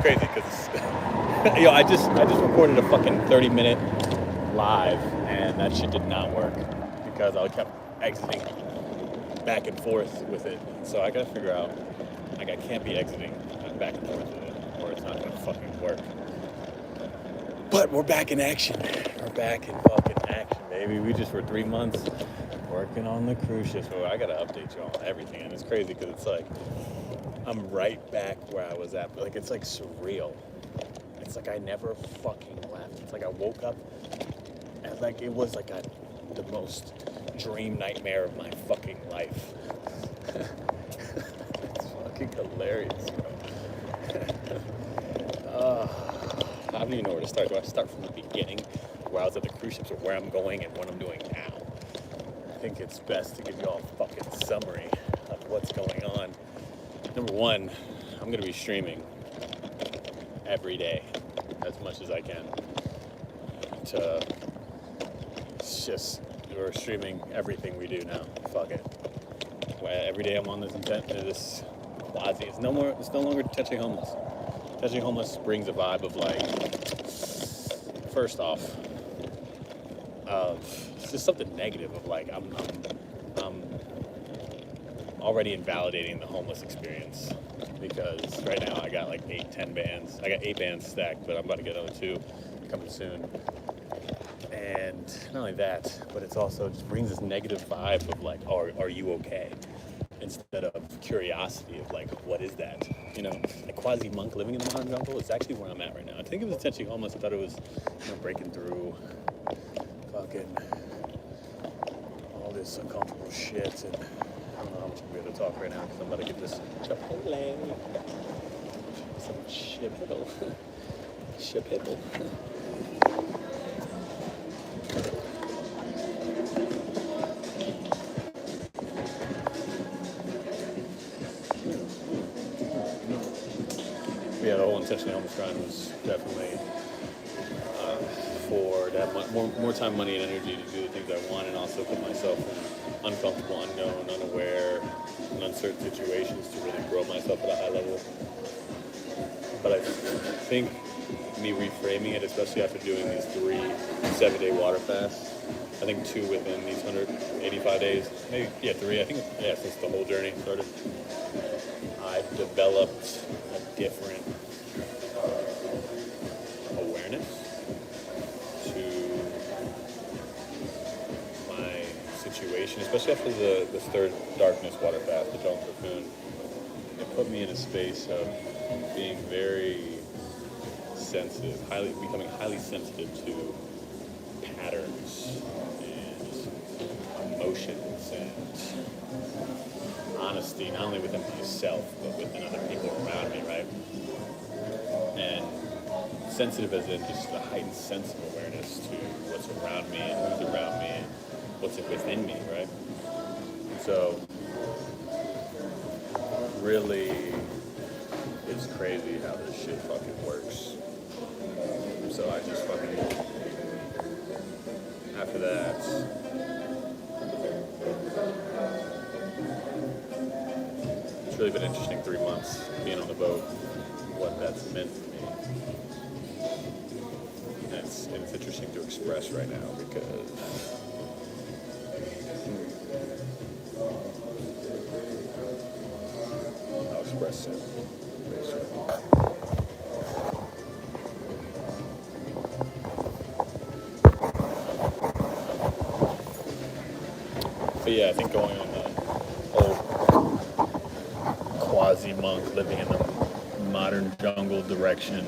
crazy because I just recorded a fucking 30-minute live, and that shit did not work because I kept exiting back and forth with it. So I gotta figure out, like, I can't be exiting back and forth with it, or it's not gonna fucking work. But we're back in action. We're back in fucking action, baby. We just for 3 months working on the cruise ship. So I gotta update you on everything, and it's crazy because it's like I'm right back where I was at. But like, it's like surreal. It's like I never fucking left. It's like I woke up and like it was like the most dream nightmare of my fucking life. It's fucking hilarious, I don't even know where to start. Do I start from the beginning, where I was at the cruise ships, or where I'm going and what I'm doing now? I think it's best to give you all a fucking summary of what's going on. Number one, I'm going to be streaming every day as much as I can. We're streaming everything we do now. Fuck it. Every day I'm on this Quasi. It's no longer touching homeless. Touching homeless brings a vibe of like, first off, it's just something negative of like I'm already invalidating the homeless experience, because right now I got like 8-10 bands. I got 8 bands stacked, but I'm about to get another 2 coming soon. And not only that, but it's also just brings this negative vibe of like, are you okay? Instead of curiosity of like, what is that? You know, like Quasi monk living in the modern jungle is actually where I'm at right now. I think it was intentionally homeless. I thought it was, breaking through fucking all this uncomfortable shit, and I don't know how much I'm gonna be able to talk right now because I'm about to get this Chipotle. Some Chipotle. Chipotle. Yeah, the whole intentionally homeless grind was definitely for to have more time, money, and energy to do the things I want, and also put myself in uncomfortable, unknown, unaware, and uncertain situations to really grow myself at a high level. But I think me reframing it, especially after doing these 3 7-day water fasts, I think 2 within these 185 days, maybe, 3, I think, since the whole journey started, I've developed a different awareness to my situation, especially after the third darkness water fast, the Jones Cocoon. It put me in a space of being very sensitive, becoming highly sensitive to patterns and emotions and honesty, not only within myself, but within other people around me, right? And sensitive as in just a heightened sense of awareness to what's around me and who's around me and what's within me, right? And so, really, it's crazy how this shit fucking works. So I just fucking, after that, it's really been an interesting 3 months being on the boat, what that's meant to me. And it's interesting to express right now because I'll express it. But yeah, I think going on the whole quasi-monk living in the modern jungle direction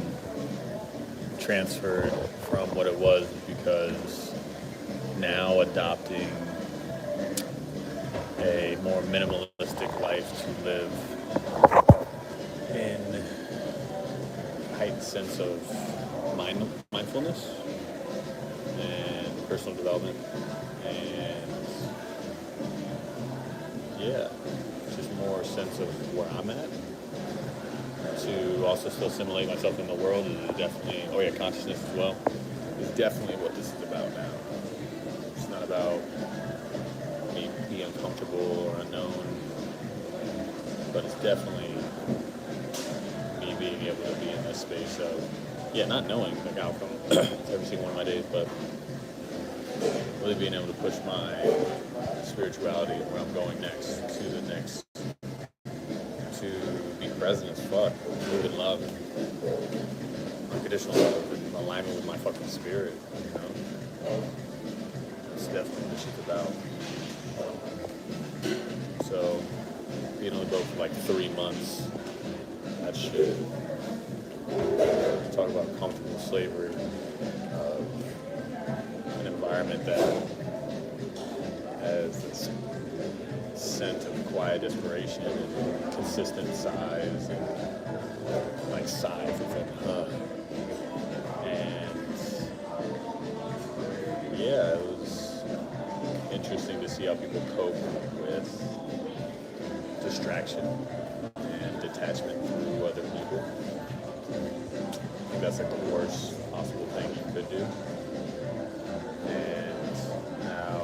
transferred from what it was, because now adopting a more minimalistic life to live in a heightened sense of mindfulness and personal development, and just more sense of where I'm at, to also still assimilate myself in the world is definitely, consciousness as well, is definitely what this is about now. It's not about me being uncomfortable or unknown, but it's definitely me being being able to be in this space of, yeah, not knowing the outcome every single one of my days, but really being able to push my spirituality and where I'm going next to the next, to be present as fuck, move in love, unconditional love, and alignment with my fucking spirit, you know? That's definitely what shit's about. So, being on the boat for like 3 months, that shit. Talk about comfortable slavery, an environment that has this scent of quiet desperation and consistent sighs and like sighs within and yeah, it was interesting to see how people cope with distraction and detachment through other people. I think that's like the worst possible thing you could do. And how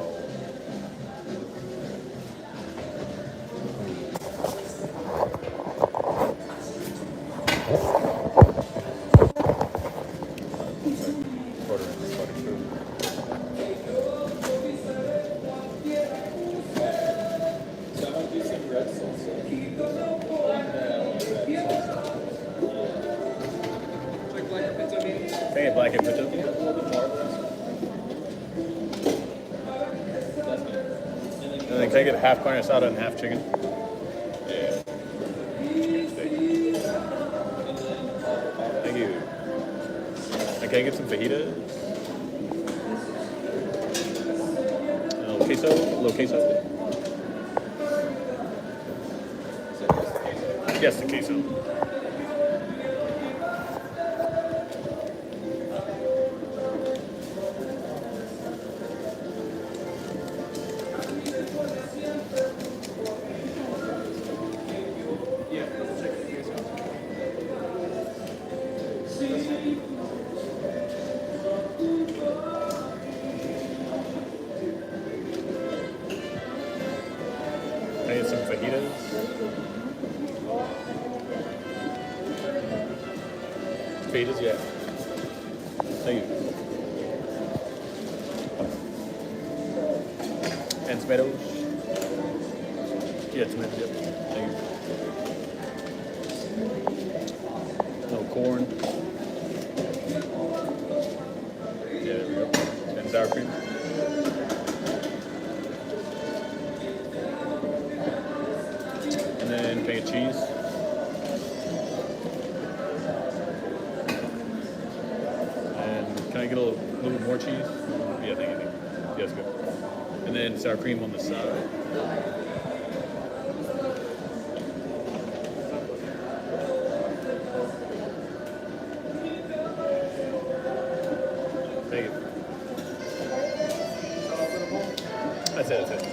ordering this fucking food. Can I get black and pizza? And then can I get half carne asada and half chicken? Yeah. Thank you. And can I get some fajitas? A little queso? Yes, the queso. Can I get some fajitas? Fajitas, yeah. Thank you. And tomatoes? Yeah, tomatoes, yep. Thank you. No corn. Yeah, there we go. And sour cream. And then can I get cheese? Can I get a little bit more cheese? Yeah, thank you. Yeah, that's good. And then sour cream on the side. Thank you. That's it. That's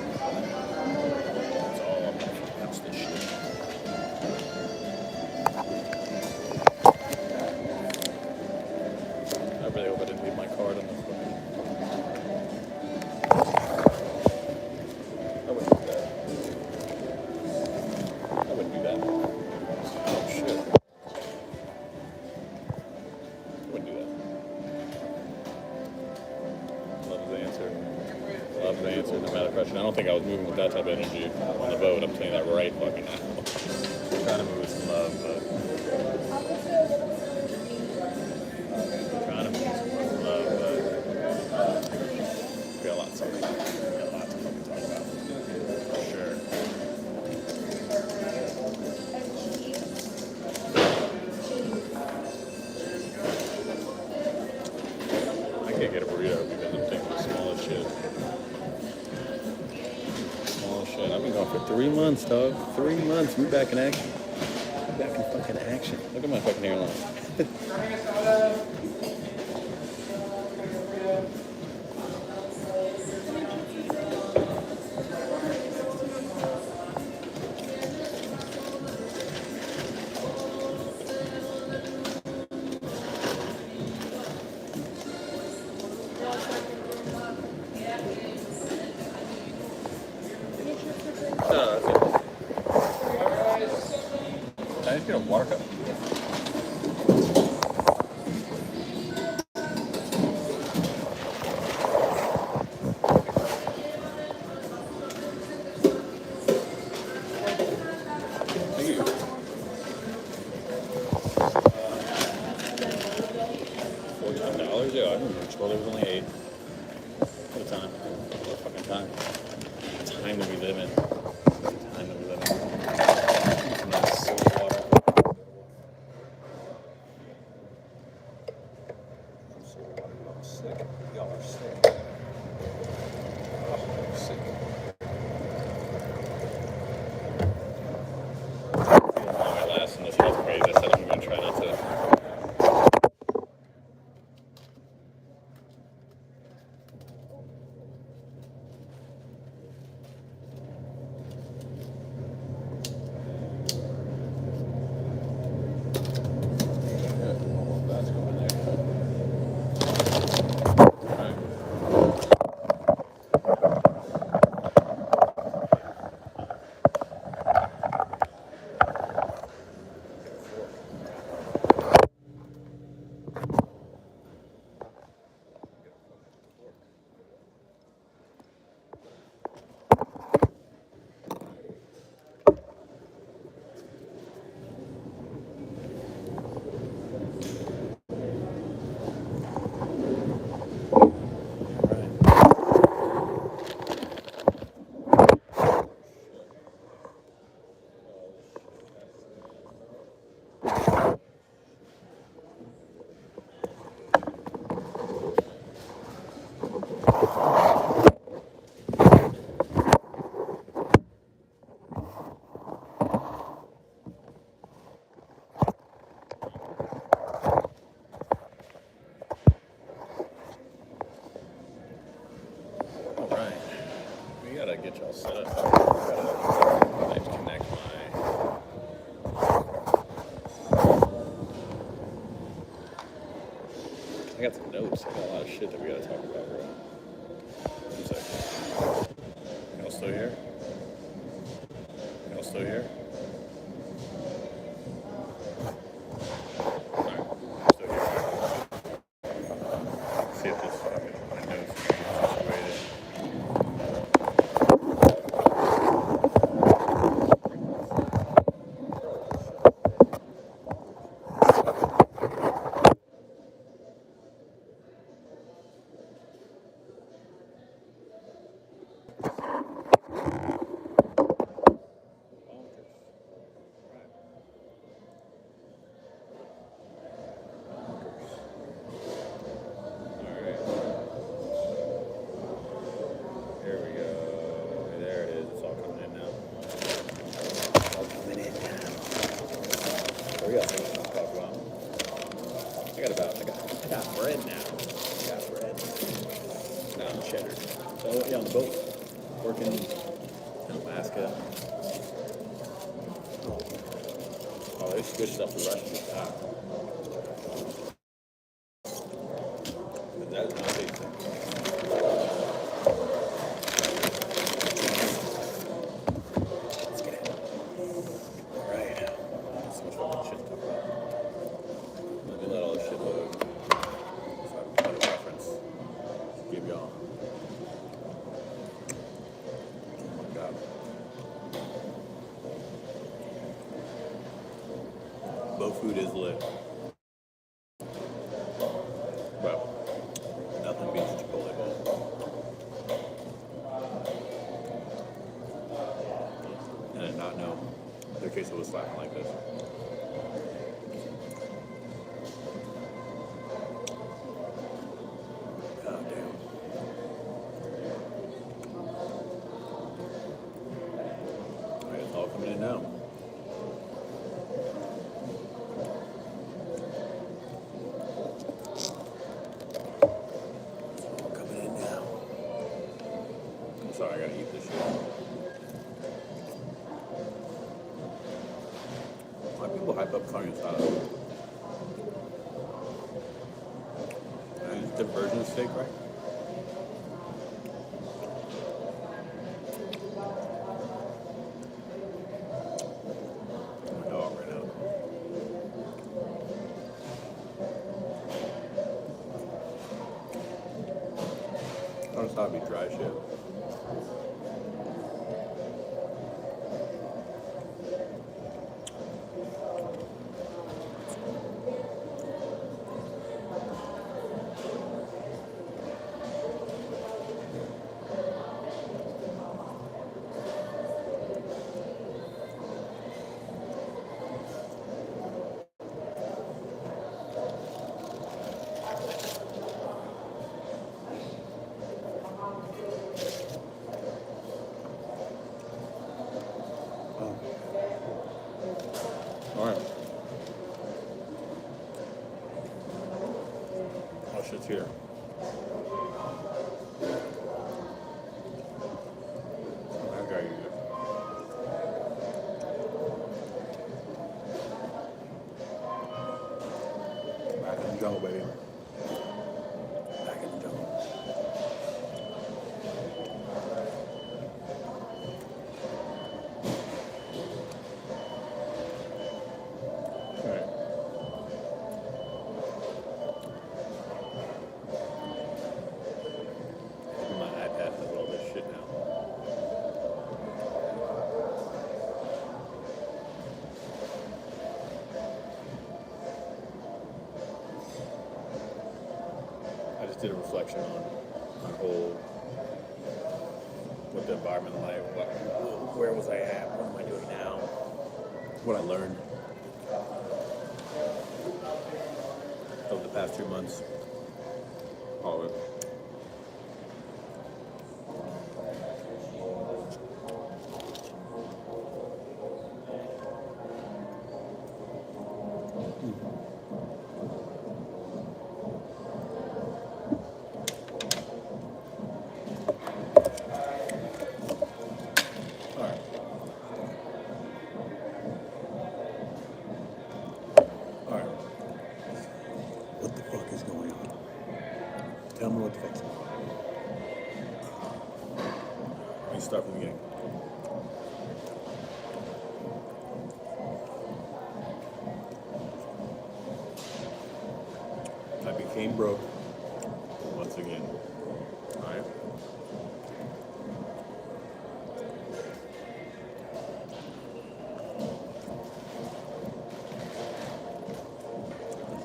all I'm gonna watch this shit. I really hope I didn't leave my card on the fucking. I wouldn't do that. Oh shit. I wouldn't do that. Love the answer. Love the answer, no matter question. I don't think I was moving with that type of energy on the boat. I'm telling you that right fucking now. I'm trying to move with some love, but. We got a lot to fucking talk about. For sure. I can't get a burrito because I'm taking the smallest shit. I've been gone for 3 months, dog. 3 months. We back in action. Back in fucking action. Look at my fucking hairline. Can I just get a water cup? Yeah, I remember Chipotle was only 8 at the time. What a fucking time. The time that we live in. The time that we live in. Some nice soda water. I'm sick. Y'all are sick. Oh, I'm sick. My last one, this health craze. I said I'm going to try not to. That's going there. All right. We got to get y'all set up. I have to connect my. I got some notes. I got a lot of shit that we got to talk about, bro. 1 second. Y'all still here? Y'all still here? Alright, still here. See if this fucking my notes are situated. Here we go. There it is. It's all coming in now. It's all coming in now. So we got so much to talk about. I got bread now. I got bread. No, cheddar. So yeah, on the boat, working in Alaska. Oh, they switched up the Russian style. But that's not tasty. Let's get it. All right. So much fucking shit to talk about. Let me let all this shit load. So I can put a reference to give y'all. Oh my god. Boat food is lit. Well, nothing beats Chipotle bowl. And I did not know their queso was slapping like this. God damn. Alright, it's all coming in now. It's all coming in now. I'm sorry, I gotta eat this shit. Why do people hype up carne asada? It's a different version of steak, right? My dog right now. I just thought it'd be dry shit. shit's here. I gotta use it. Back in the jungle, baby. Back in the jungle. Alright. My iPad has all this shit now. I just did a reflection on my whole, what the environment like, where was I at, what am I doing now, what I learned over the past 2 months, all of it. Alright. Alright. What the fuck is going on? Tell me what the fuck's going on. Let me start from the beginning. I became broke once again. Alright?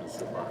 This is super hard.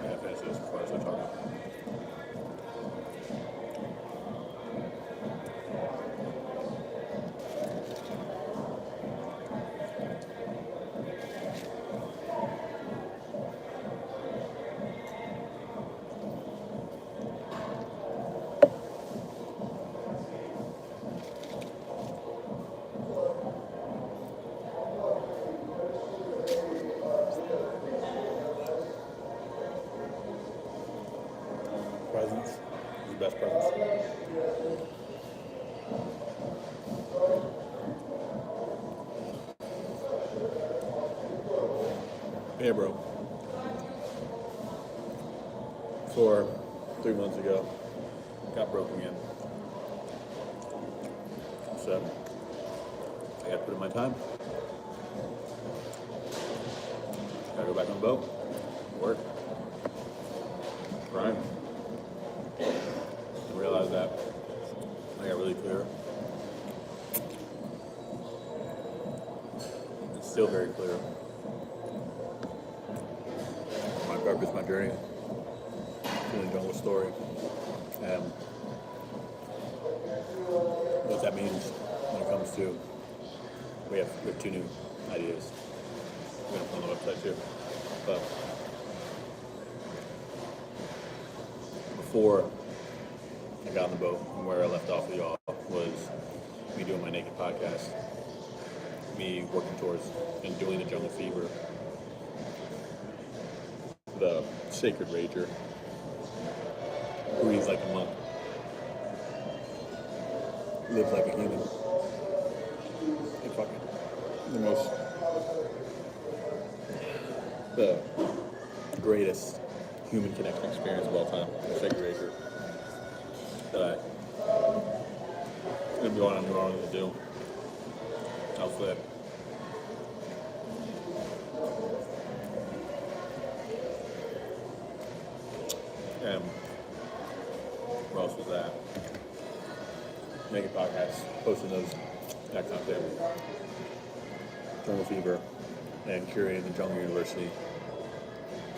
I have finished this before I start talking. Presents. The best presents. Yeah, bro. 3 months ago, got broke again. So, I gotta put in my time. Gotta go back on the boat. Work. Grind. I realized that I got really clear. It's still very clear. My purpose, my journey, to the jungle story, and what that means when it comes to, we have 2 new ideas. We're gonna put on the website too. But before I got on the boat, and where I left off with y'all was me doing my naked podcast, me working towards and doing the Jungle Fever, the Sacred Rager, breathes like a monk, lives like a human, and fucking the greatest human connection experience of all time, the Sacred Rager, that I'm gonna be on New Orleans to do. I'll flip. And where else was that? making podcasts, posting those, that content. Jungle Fever, and curating the Jungle University,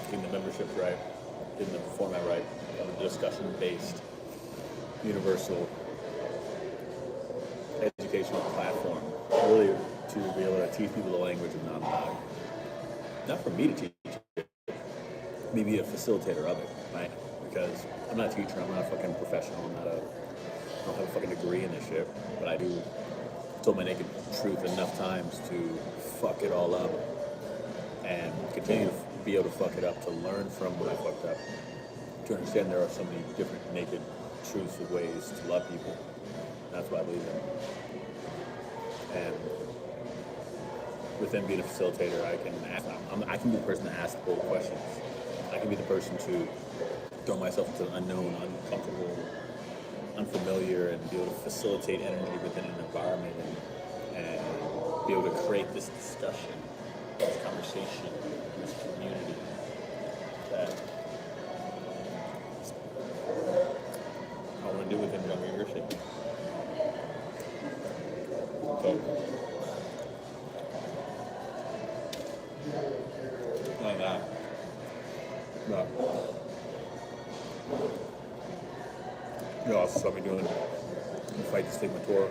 getting the memberships right, getting the format right, having a discussion-based, universal educational platform, really to be able to teach people the language of non-dialogue. Not for me to teach it, me be a facilitator of it, right? Because I'm not a teacher, I'm not a fucking professional, I don't have a fucking degree in this shit, but I do told my naked truth enough times to fuck it all up and continue to be able to fuck it up, to learn from what I fucked up, to understand there are so many different naked truths of ways to love people. That's what I believe in. And within being a facilitator, I can be the person to ask bold questions. I can be the person to throw myself into the unknown, uncomfortable, unfamiliar, and be able to facilitate energy within an environment and be able to create this discussion, this conversation, this community that I want to do within Jungle University. So, like that. But, you also saw me doing the Fight the Stigma tour,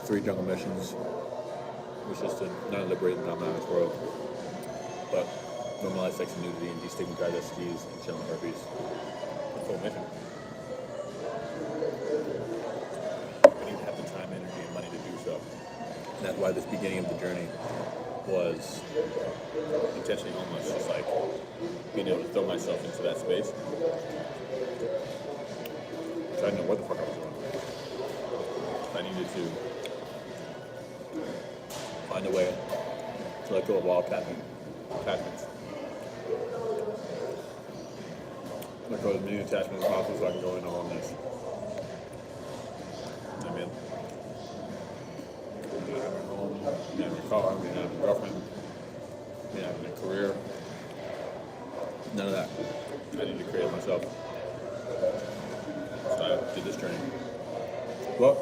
3 jungle missions, which is to not only liberate the non-violence world, but normalize sex and nudity and destigmatize STDs and genital herpes. The full mission. I need to have the time, energy, and money to do so. And that's why this beginning of the journey was intentionally almost just like being able to throw myself into that space. I didn't know what the fuck I was doing. I needed to find a way to let go of all attachments. Let go of as many attachments as possible so I can go into all this. I mean, not having a home, not having a car, not having a girlfriend, not having a career. None of that. I need to create it myself. So I did this journey. Well,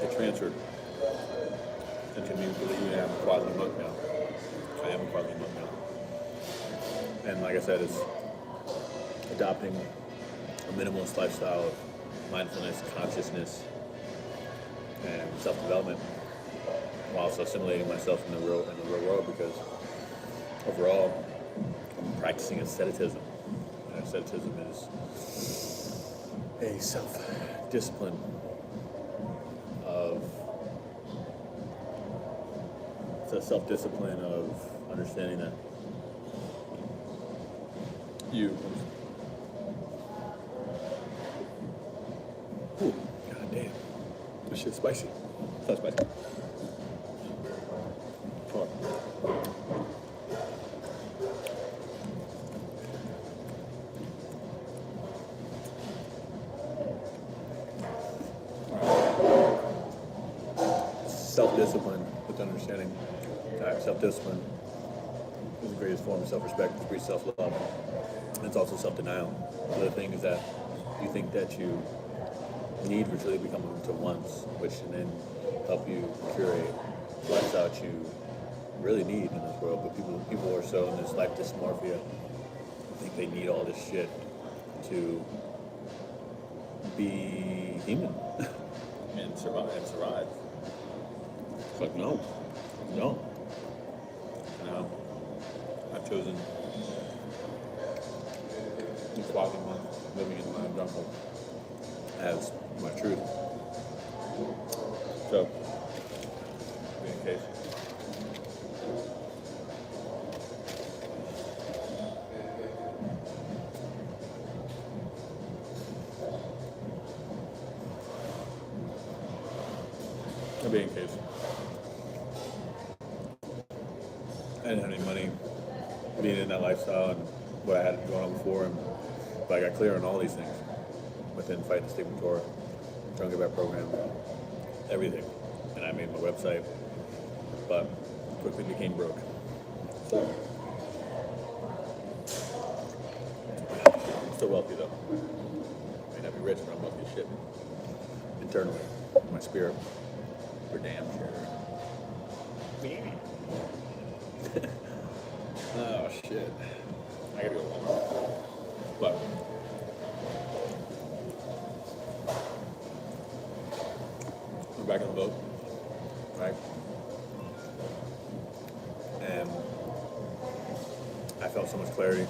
it transferred into me believing I'm a Quasi monk now. I am a Quasi monk now. And like I said, it's adopting a minimalist lifestyle of mindfulness, consciousness, and self-development, while also assimilating myself in the real world, because overall, I'm practicing asceticism. And asceticism is a self-discipline of, it's a self-discipline of understanding that you, ooh, god damn, this shit's spicy. It's not spicy. Hold on. Self-discipline with understanding that self-discipline is the greatest form of self-respect, it's great self-love, and it's also self-denial. The other thing is that you think that you need which really become to wants, which can then help you curate the lifestyle that you really need in this world. But people are so in this life dysmorphia, think they need all this shit to be human and survive. It's like, no. I've chosen the Quasi monk, living in my jungle, as my truth. So, be in case. Be in case. I didn't have any money being in that lifestyle and what I had going on before, but I got clear on all these things within Fight the Stigma Tour, Jungle Back program, everything. And I made my website, but quickly became broke. So, still wealthy though. May not be rich when I'm looking at shit. Internally, my spirit, for damn sure. Yeah. Oh shit. I gotta go home. But we're back on the boat, right? And I felt so much clarity.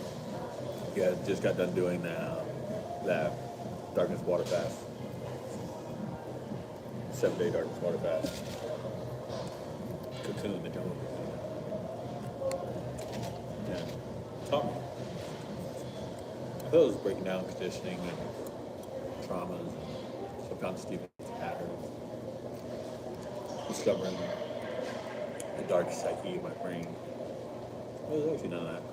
Yeah, just got done doing that darkness water fast. 7-day darkness water fast. Cocoon, the jungle. Yeah. Taught me. I thought it was breaking down conditioning and traumas, subconscious patterns, discovering the dark psyche of my brain. It was actually none of that.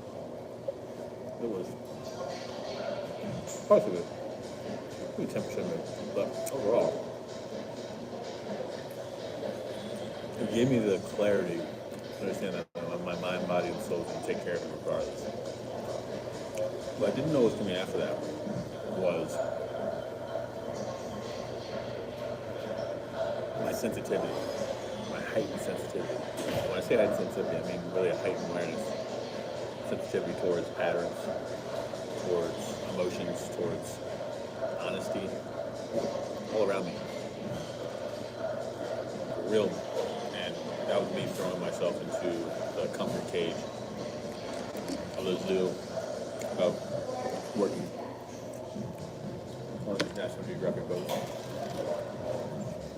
It was parts of it, maybe 10% of it, but overall, it gave me the clarity to understand that my mind, body, and soul can take care of it regardless. What I didn't know was coming after that was my sensitivity, my heightened sensitivity. When I say heightened sensitivity, I mean really a heightened awareness, sensitivity towards patterns, towards emotions, towards honesty, all around me. Real, and that was me throwing myself into the comfort cage of the zoo of working on the National Geographic boat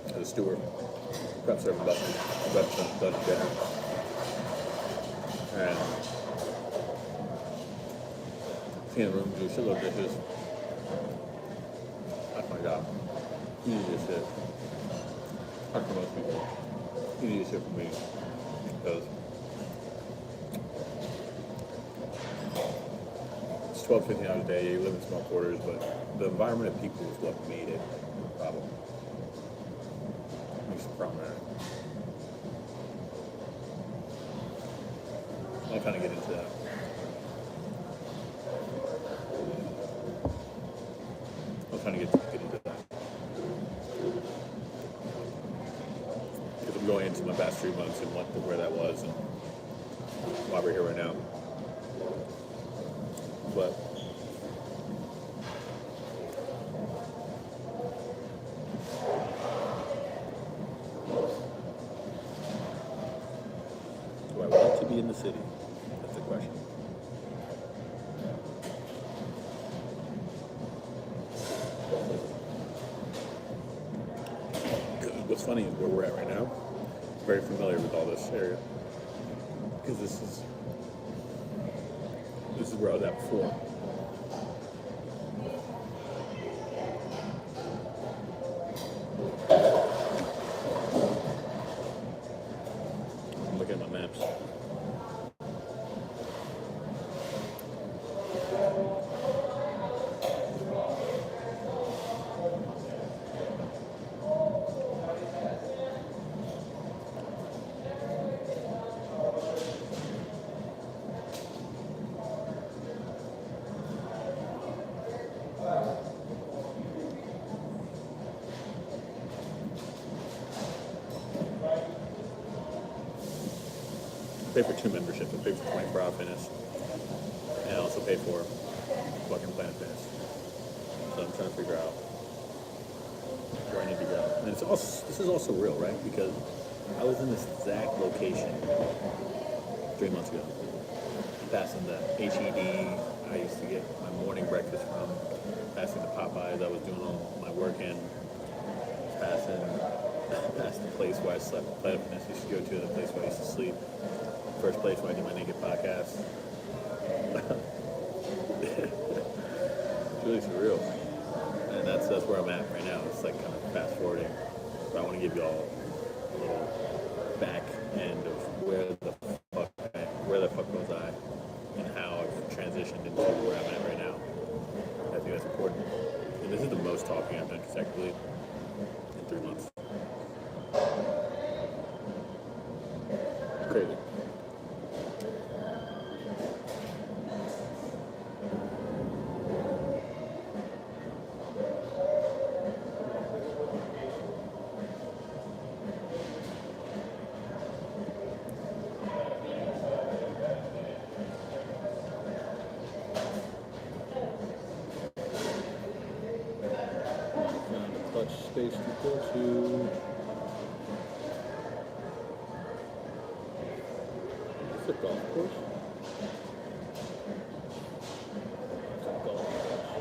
as a steward, prep serving buses, breakfast, lunch, dinner, and seeing the room do a shitload of dishes. That's my job. Easy as shit. Hard for most people. Easy as shit for me. Because it's 12, 15 hours a day. You live in small quarters, but the environment of people is what made it a problem. Makes it problematic. I'll kind of get into that. Trying to get into that. Because I'm going into my past 3 months and where that was and why we're here right now. But do I want to be in the city? That's the question. What's funny is where we're at right now. I'm very familiar with all this area because this is where I was at before. I'm looking at my maps. I pay for 2 memberships. I pay for 24-hour fitness, and I also pay for fucking Planet Fitness. So I'm trying to figure out where I need to go. And this is also real, right? Because I was in this exact location 3 months ago. I'm passing the HED. I used to get my morning breakfast from. Passing the Popeyes. I was doing all my work in. Passing past the place where I slept. Planet Fitness used to go to, the place where I used to sleep. First place where I do my naked podcast. It's really surreal. And that's where I'm at right now. It's like kind of fast forwarding. But I want to give you all a little back end of where the fuck was I and how I've transitioned into where I'm at right now. I think that's important. And this is the most talking I've done consecutively in 3 months. Crazy. much space to go to. It's a golf course. It's a golf course.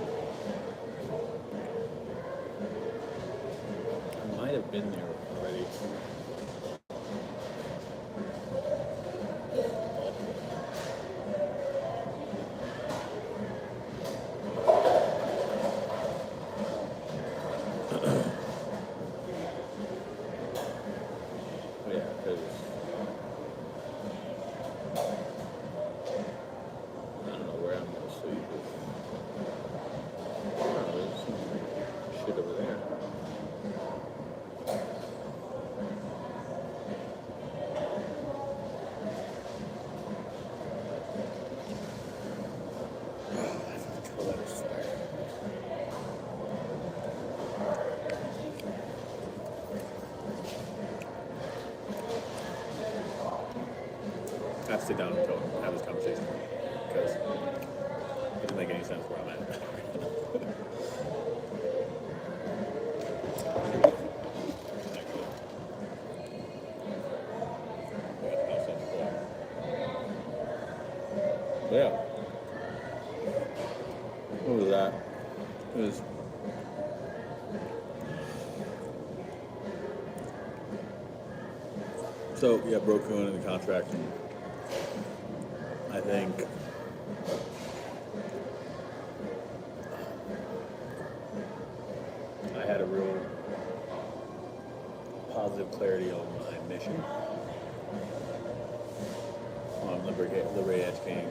I might have been there already. Yeah, because I don't know where I'm going to sleep. There's some shit over there. I have to sit down and have this conversation because it doesn't make any sense where I'm at. Yeah. What was that? It was so yeah, broke going in the contract, and I think I had a real positive clarity on my mission on Liberate Educating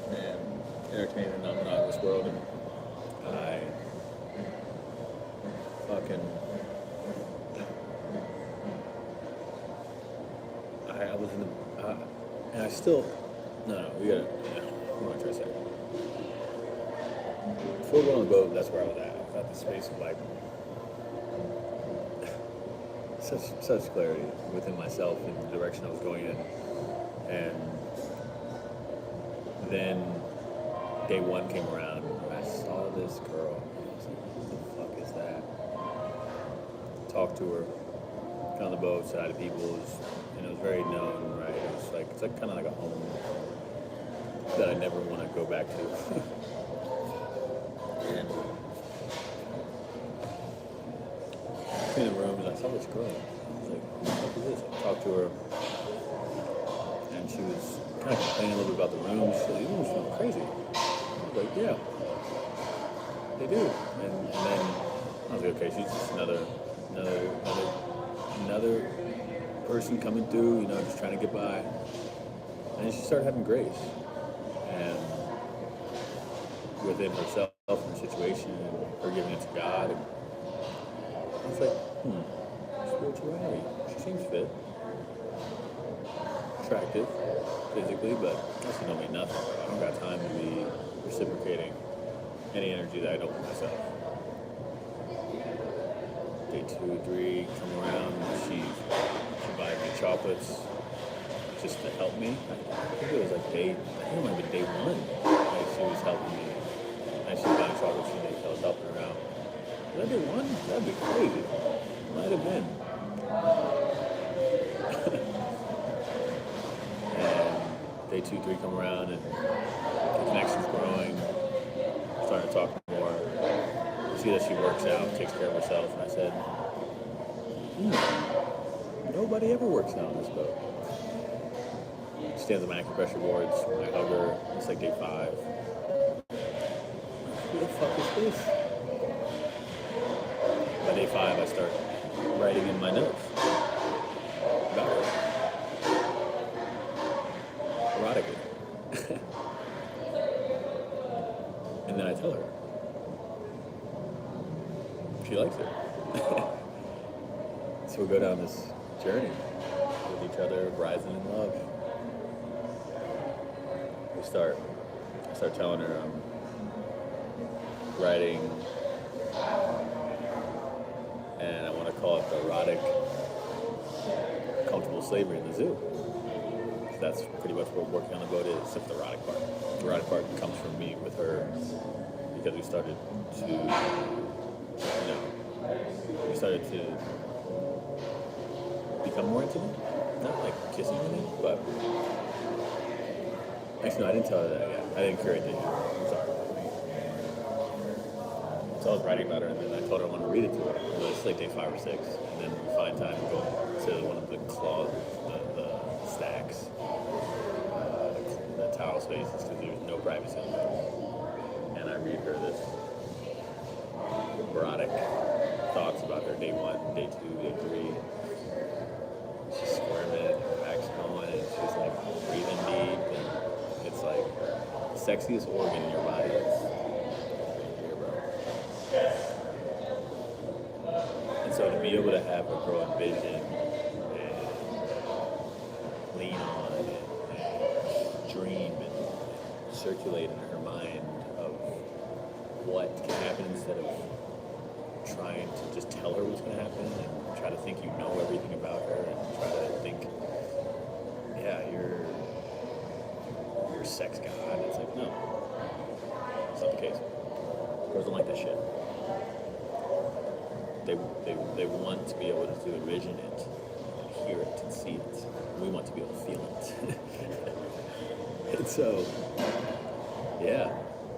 and entertaining the non-monogamous world, and I was in the and I still we gotta what am I trying to say? Before going on the boat, that's where I was at. I was at the space of like such clarity within myself and the direction I was going in. And then day one came around and I saw this girl and I was like, what the fuck is that? Talked to her, got on the boat, said hi to people, it was very known, right? It's like kind of like a home that I never want to go back to. And in the room, and I saw this girl. I was like, what the fuck is this? I talked to her, and she was kind of complaining a little bit about the rooms. She said, these rooms feel crazy. I was like, yeah, they do. And then I was like, okay, she's just another person coming through, just trying to get by. And then she started having grace, and within herself and the situation, and her giving it to God. And I was like, spirituality. She seems fit, attractive, physically, but that's don't mean nothing. I don't got time to be reciprocating any energy that I don't for myself. Day 2, 3 come around, she buys me chocolates just to help me. I think it was like it might have been day 1. Like she was helping me. And she was buying chocolates for me, so I was helping her out. Was that day 1? That'd be crazy. Might have been. And day 2, 3 come around and the connection's growing. Starting to talk more. See that she works out, takes care of herself, and I said, nobody ever works out on this boat. She stands on my acupressure boards, I hug her, it's like day 5. Who the fuck is this? By day 5, I start writing in my notes about her. Erotically. And then I tell her. She likes it. So we go down this journey with each other, rising in love. I start telling her I'm writing, and I want to call it the erotic, comfortable slavery in the zoo. So that's pretty much what working on the boat is, except the erotic part. The erotic part comes from me with her because we started to started to become more intimate. Not like kissing or anything, but actually no, I didn't tell her that yet. I didn't curate that yet. I'm sorry. So I was writing about her, and then I told her I wanted to read it to her. It was like day 5 or 6, and then we find time to go to one of the the stacks, the towel spaces, because there was no privacy on those. And I read her this erotic thoughts about her day 1, day 2, day 3. She's squirming, her back's going, and she's like breathing deep, and it's like the sexiest organ in your body is here, bro. And so to be able to have her grow in vision and lean on and dream and circulate in her mind of what can happen instead of trying to just tell her what's going to happen and try to think you know everything about her and try to think, yeah, you're a sex god. It's like, no, it's not the case. Girls don't like that shit. They want to be able to envision it and hear it and see it. We want to be able to feel it. And so, yeah,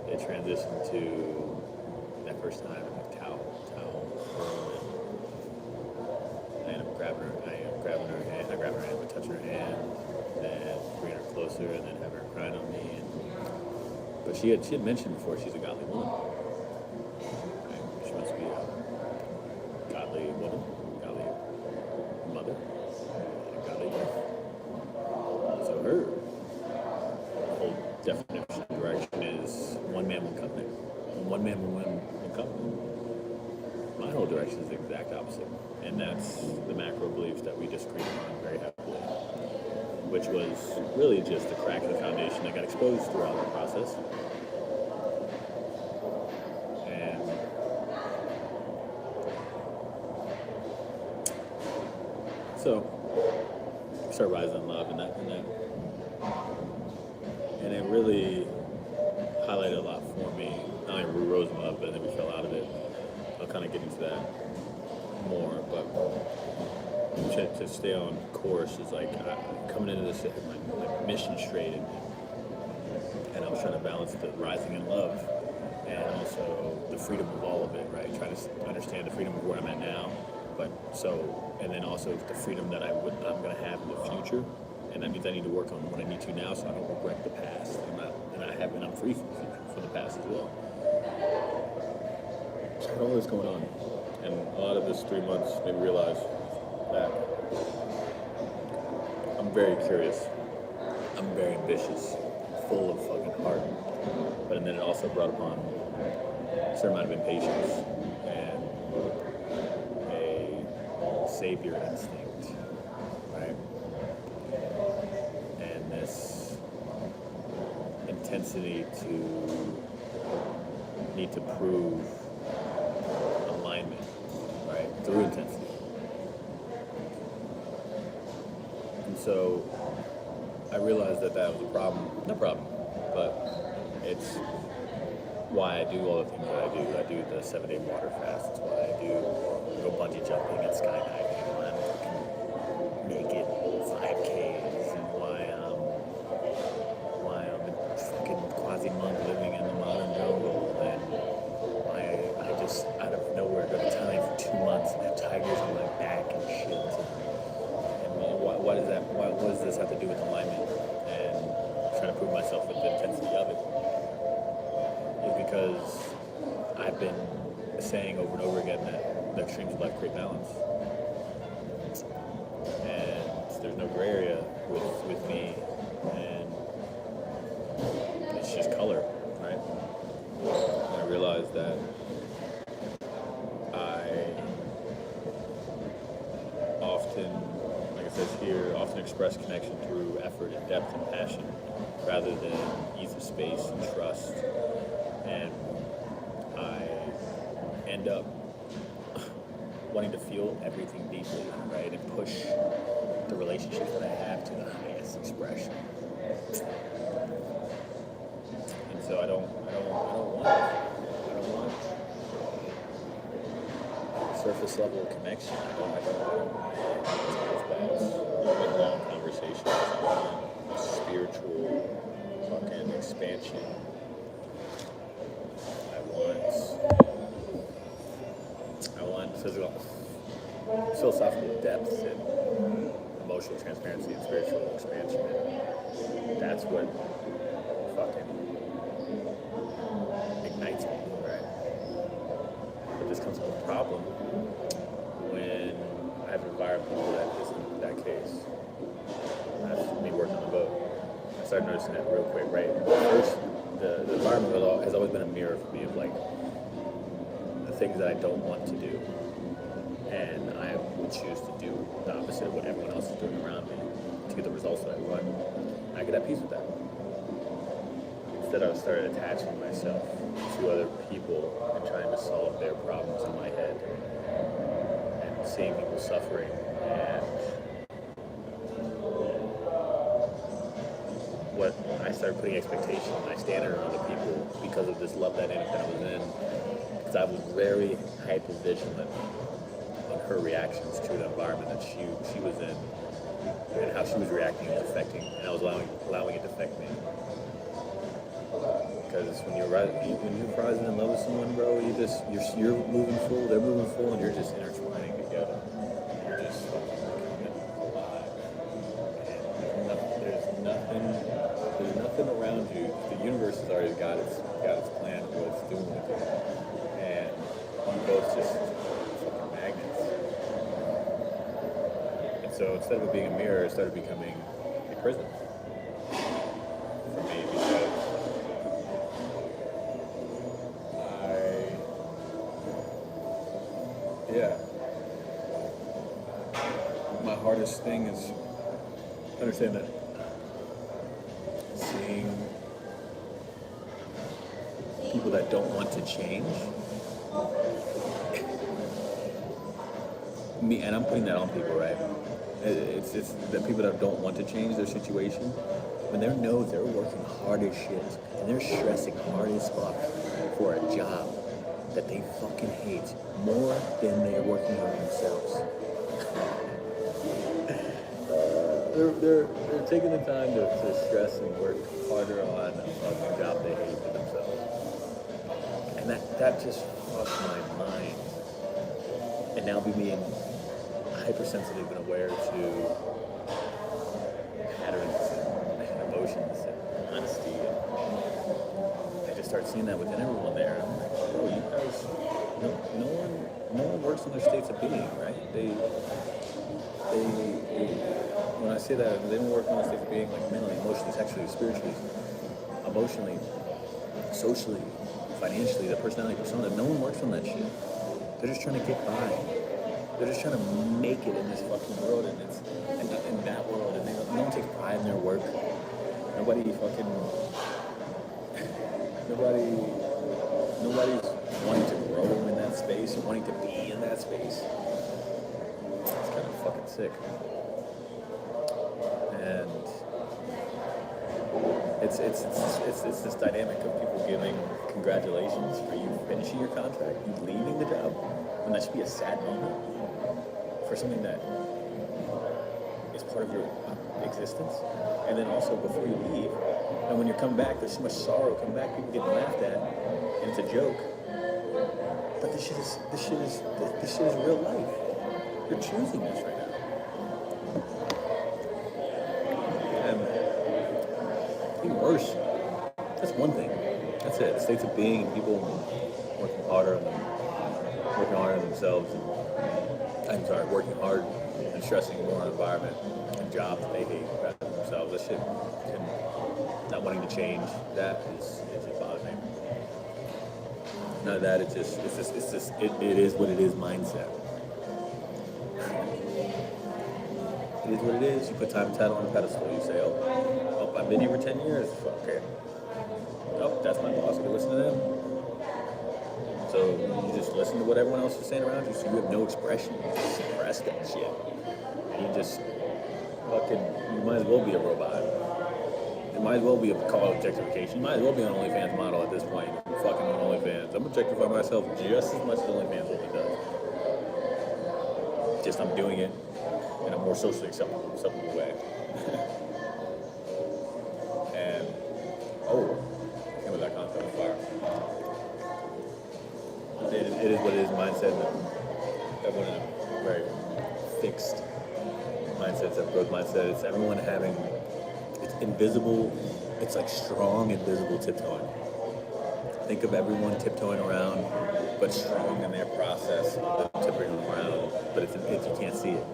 it transitioned to that first time, like towel, and I'm grabbing her hand, but touching her hand, then bringing her closer, and then having her crying on me. But she had mentioned before she's a godly woman. Right? She wants to be a godly woman, godly mother, and a godly wife. So her whole definition of direction is one man, one company. One man, one company. My whole direction is the exact opposite. And that's the macro beliefs that we disagreed on very heavily, which was really just the crack in the foundation that got exposed throughout the process. And so we started rising in love and it really highlighted a lot for me. Not only we rose in love, but then we fell out of it. I'll kind of get into that more, but to stay on course is like coming into this my mission straight, and I was trying to balance the rising in love and also the freedom of all of it, right? Trying to understand the freedom of where I'm at now, and then also the freedom that I'm going to have in the future, and that means I need to work on what I need to now, so I don't regret the past. I'm free from the past as well. So I had all this going on, and a lot of this 3 months made me realize that I'm very curious, I'm very ambitious, full of fucking heart, but then it also brought upon a certain amount of impatience and a savior instinct, right? And this intensity to need to prove alignment, right, through intensity. And so I realized that was a problem. No problem, but it's why I do all the things that I do. I do the 7-day water fast. It's why I do go bungee jumping and skydiving. Why I'm naked 5Ks, and why I'm a fucking Quasi monk living in the modern jungle, and why I just out of nowhere go to Thailand for 2 months and have tigers on my back and shit. What does this have to do with alignment and trying to prove myself with the intensity of it? Is because I've been saying over and over again that the extremes of life create balance. And there's no gray area with me, and it's just color, right? And I realized that often express connection through effort and depth and passion rather than ease of space and trust. And I end up wanting to feel everything deeply, right, and push the relationships that I have to the highest expression. And so I don't want surface level connection. I don't have long conversations. I want spiritual fucking expansion. I want philosophical depth and emotional transparency and spiritual expansion. And that's what fucking ignites me, right? But this comes with a problem when I have an environment that isn't that case. That's me working on the boat. I started noticing that real quick, right? First, the environment has always been a mirror for me of like the things that I don't want to do. And I would choose to do the opposite of what everyone else is doing around me to get the results that I want. And I get at peace with that. Instead, I started attaching myself to other people and trying to solve their problems in my head. And seeing people suffering. And what I started putting expectations and my standard on other people because of this love dynamic that I was in. Because I was very hyper-vigilant on her reactions to the environment that she was in and how she was reacting and affecting, and I was allowing it to affect me. Because when you're rising in love with someone, bro, you're moving full, they're moving full, and you're just intertwining together. You're just fucking becoming alive. And there's nothing around you. The universe has already got its plan for what it's doing with you, and you both just fucking magnets. And so instead of it being a mirror, it started becoming a prison for me because my hardest thing is understand that seeing people that don't want to change me, and I'm putting that on people, right? It's the people that don't want to change their situation when they know they're working hard as shit and they're stressing hard as fuck for a job that they fucking hate more than they're working on themselves. They're taking the time to stress and work harder on a fucking job they hate for themselves. And that just fucked my mind. And now being hypersensitive and aware to patterns and emotions and honesty. And I just started seeing that within everyone there. I'm like, bro, you guys, no one works on their states of being, right? They when I say that, they don't work on their states of being, like mentally, emotionally, sexually, spiritually, emotionally, socially, financially, the personality persona. No one works on that shit. They're just trying to get by. They're just trying to make it in this fucking world, and it's in that world, and no one takes pride in their work. Nobody's wanting to grow in that space, or wanting to be in that space. It's kind of fucking sick. And it's this dynamic of people giving congratulations for you finishing your contract, you leaving the job, when that should be a sad moment for something that is part of your existence. And then also before you leave, and when you're coming back, there's so much sorrow coming back, people getting laughed at, and it's a joke. But this shit is real life. You're choosing this right now. And even worse, that's one thing. That's it. States of being and people working harder on themselves. Working hard and stressing more on environment and jobs that they hate rather than themselves. That shit, not wanting to change, that is just bothering me. None of that. It is what it is mindset. It is what it is. You put time and title on a pedestal. You say, oh, I've been here for 10 years. Okay. Oh, that's my boss. You listen to them. So you just listen to what everyone else is saying around you, so you have no expression. You just suppress that shit. And you just you might as well be a robot. It might as well be a call objectification. You might as well be an OnlyFans model at this point. Fucking on OnlyFans. I'm objectifying myself just as much as OnlyFans really does. just I'm doing it in a more socially acceptable way. And I came with that concept of fire. It is what it is mindset that one of the very fixed mindsets, that growth mindset. It's everyone having, it's invisible, it's like strong, invisible tiptoeing. Think of everyone tiptoeing around, but strong in their process of tiptoeing around, but it's you can't see it.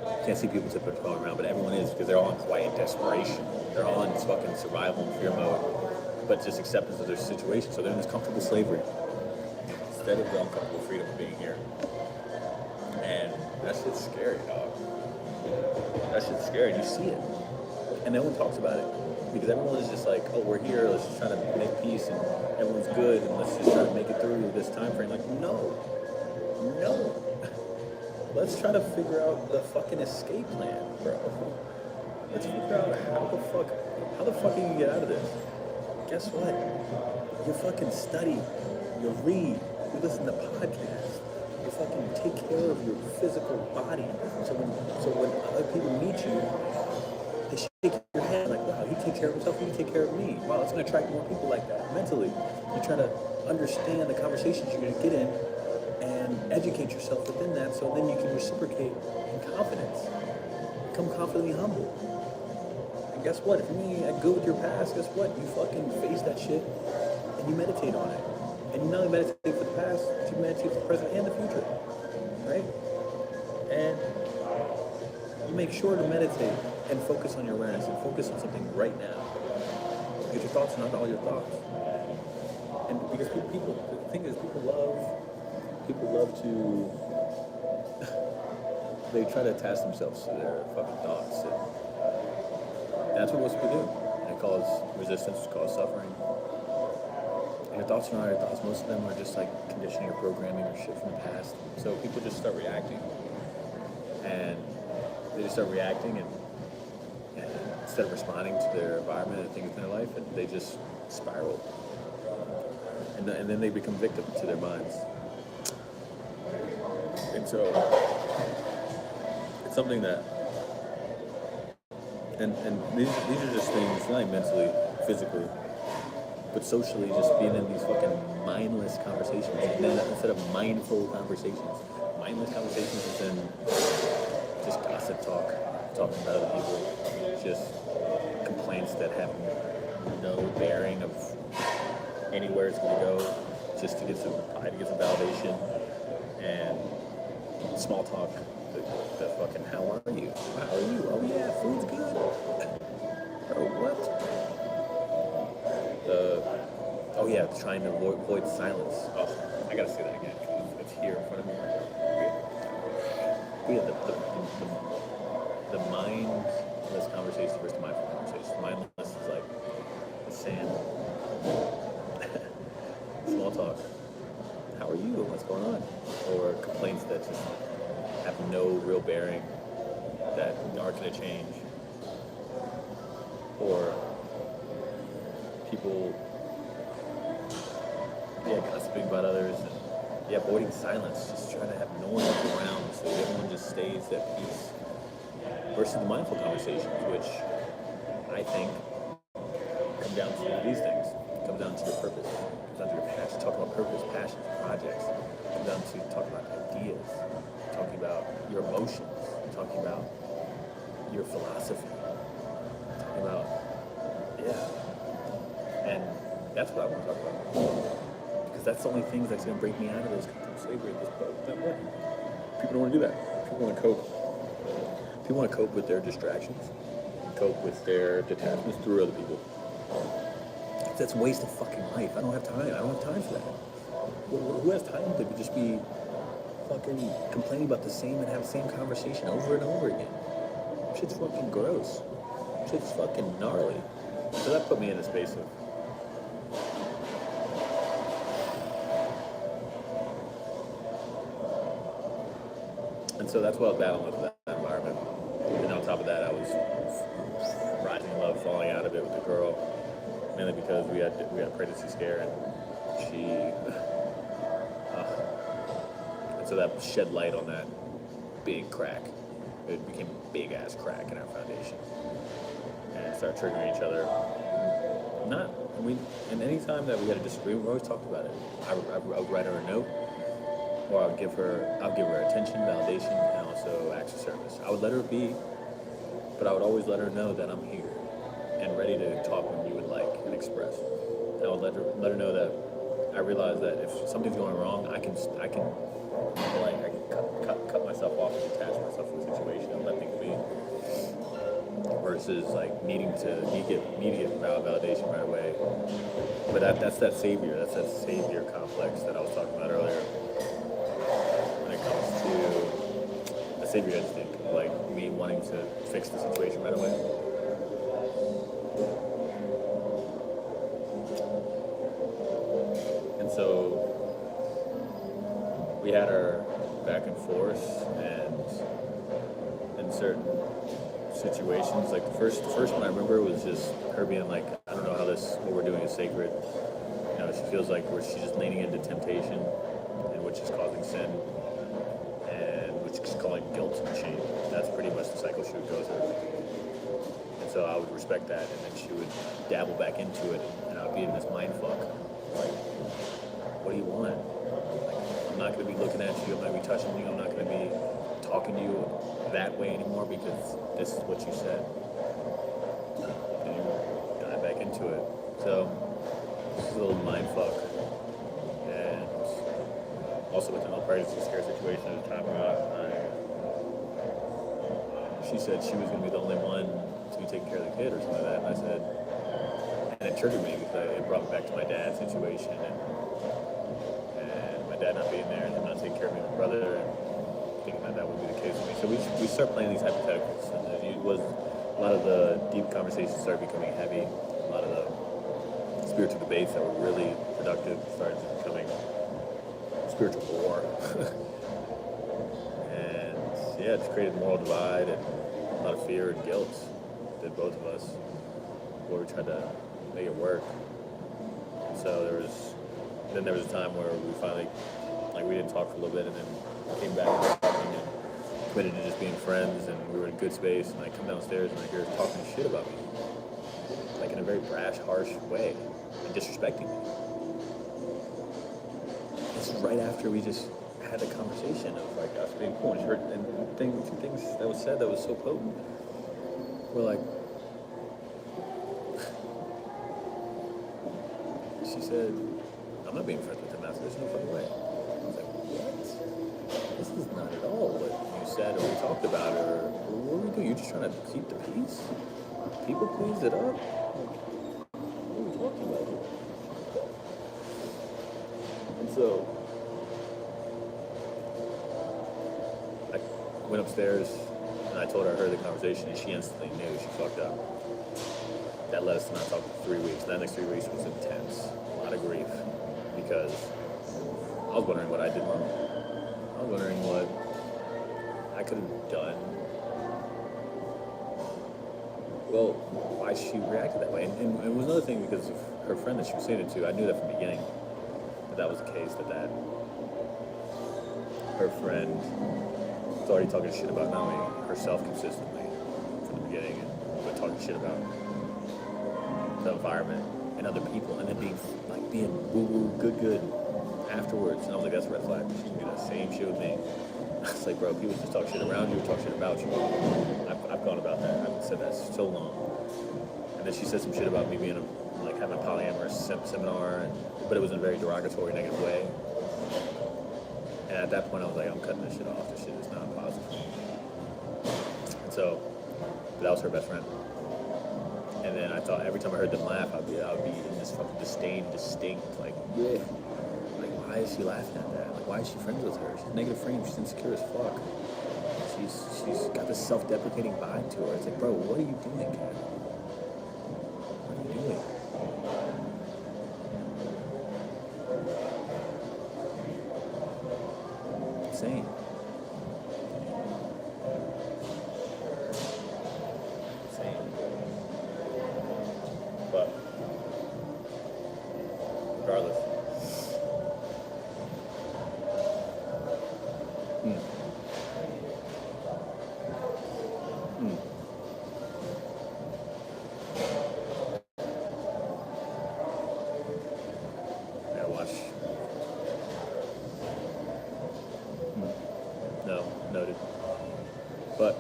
You can't see people tiptoeing around, but everyone is, because they're all in quiet desperation. They're all in fucking survival and fear mode, but just acceptance of their situation. So they're in this comfortable slavery instead of the uncomfortable freedom of being here. And that shit's scary, dog. That shit's scary. You see it. And no one talks about it. Because everyone is just like, oh, we're here, let's just try to make peace and everyone's good and let's just try to make it through this time frame. Like, no. Let's try to figure out the fucking escape plan, bro. Let's figure out how the fuck you can get out of this. Guess what? You fucking study, you read, you listen to podcasts, you fucking take care of your physical body. So when other people meet you, they shake your head like, wow, he takes care of himself, he take care of me. Wow, it's gonna attract more people like that. Mentally, you're trying to understand the conversations you're gonna get in and educate yourself within that, so then you can reciprocate in confidence. Become confidently humble. And guess what? If you're good with your past, guess what? You fucking face that shit and you meditate on it. And you not only meditate for the past, but you meditate for the present and the future. Right? And you make sure to meditate and focus on your awareness and focus on something right now. Because your thoughts are not all your thoughts. And because people, the thing is, people love to, they try to attach themselves to their fucking thoughts. And that's what most people do. And it causes resistance, it causes suffering. And your thoughts are not your thoughts. Most of them are just like conditioning or programming or shit from the past. So people just start reacting. And they just start reacting and instead of responding to their environment and things in their life, and they just spiral. And then they become victims to their minds. And so it's something that, and these are just things, not only mentally, physically, but socially, just being in these fucking mindless conversations. And then instead of mindful conversations, mindless conversations is in just gossip talk, talking about other people, just complaints that have no bearing of anywhere it's going to go, just to get some validation, and small talk, the fucking, how are you? Oh yeah, food's good. Bro, what? Oh yeah, trying to avoid silence. Oh, I gotta say that again. It's here in front of me. Yeah, the mindless conversation versus the mindful conversation. Mindless is like the sand. Small talk. How are you? What's going on? Or complaints that just have no real bearing, that aren't going to change. Or people, gossiping about others, and avoiding silence, just trying to have no one else around so everyone just stays at peace. Versus the mindful conversations, which I think come down to these things. Come down to your purpose, come down to your passion. Talk about purpose, passions, projects. Come down to talk about ideas, talking about your emotions, talking about your philosophy, talking about, and that's what I want to talk about. Because that's the only things that's going to break me out of this slavery, this boat. People don't want to do that. People want to cope. People want to cope with their distractions, cope with their detachments through other people. That's a waste of fucking life. I don't have time. I don't have time for that. Who has time to just be fucking complaining about the same and have the same conversation over and over again? Shit's fucking gross. Shit's fucking gnarly. So that put me in a space of, and so that's what I was battling with, that environment. And on top of that, I was rising in love, falling out of it with the girl. Mainly because we had a pregnancy scare, and she, and so that shed light on that big crack. It became a big ass crack in our foundation, and started triggering each other. And any time that we had a disagreement, we always talked about it. I would write her a note, or I'll give her attention, validation, and also acts of service. I would let her be, but I would always let her know that I'm here and ready to talk when you would like and express. And I would let her know that I realize that if something's going wrong, I can cut myself off and detach myself from the situation and let things be. Versus like needing to immediate validation right away. But that's that savior complex that I was talking about earlier. When it comes to the savior instinct, like me wanting to fix the situation right away. And so we had our back and forth, and in certain situations, like the first one I remember was just her being like, I don't know how what we're doing is sacred. You know, she feels like she's just leaning into temptation, and which is causing sin, and which is calling guilt and shame. That's pretty much the cycle she would go through. And so I would respect that, and then she would dabble back into it, and I'd be in this mind fuck. Like, what do you want? Like, I'm not going to be looking at you, I'm not going to be touching you, I'm not going to be talking to you that way anymore because this is what you said. And you dive back into it. So this is a little mind fuck. And also with the no pregnancy scare situation at the time she said she was going to be the only one to be taking care of the kid or something like that. And I said, and it triggered me because it brought me back to my dad's situation and my dad not being there and him not taking care of me and my brother. And thinking that would be the case for me. So we start playing these hypotheticals, and it was a lot of the deep conversations started becoming heavy. A lot of the spiritual debates that were really productive started becoming spiritual war. And yeah, it's created a moral divide and a lot of fear and guilt did both of us where we tried to make it work. And so there was a time where we finally, like, we didn't talk for a little bit, and then came back and committed to just being friends, and we were in a good space, and I come downstairs and I hear her talking shit about me, like in a very brash, harsh way, and disrespecting me. This is right after we just had a conversation of like us being cool, and she heard two things that was said that was so potent. We're like, she said, I'm not being friends with him after, there's no fucking way. I was like, what? This is not at all what you said or we talked about, or what are we doing? You're just trying to keep the peace? People please it up? What are we talking about here? And so I went upstairs and I told her I heard the conversation, and she instantly knew she fucked up. That led us to not talk for 3 weeks. That next 3 weeks was intense. A lot of grief, because I was wondering what I did wrong. I was wondering what I could have done. Well, why she reacted that way. And it was another thing because of her friend that she was saying it to. I knew that from the beginning, that was the case, that her friend was already talking shit about not only herself consistently from the beginning, but talking shit about the environment and other people, and then being woo-woo, good afterwards. And I was like, that's a red flag. She can do that same shit with me. I was like, bro, people just talk shit around you, talk shit about you. I've gone about that. I've said that so long. And then she said some shit about me being having a polyamorous seminar, but it was in a very derogatory, negative way. And at that point, I was like, I'm cutting this shit off. This shit is not positive for me. And so that was her best friend. And then I thought every time I heard them laugh, I would be in this fucking distinct, like, yeah. Like, why is she laughing at that? Like, why is she friends with her? She's negative frame. She's insecure as fuck. She's got this self-deprecating vibe to her. It's like, bro, what are you doing, Kat? What are you doing? Insane. But regardless, No, noted. But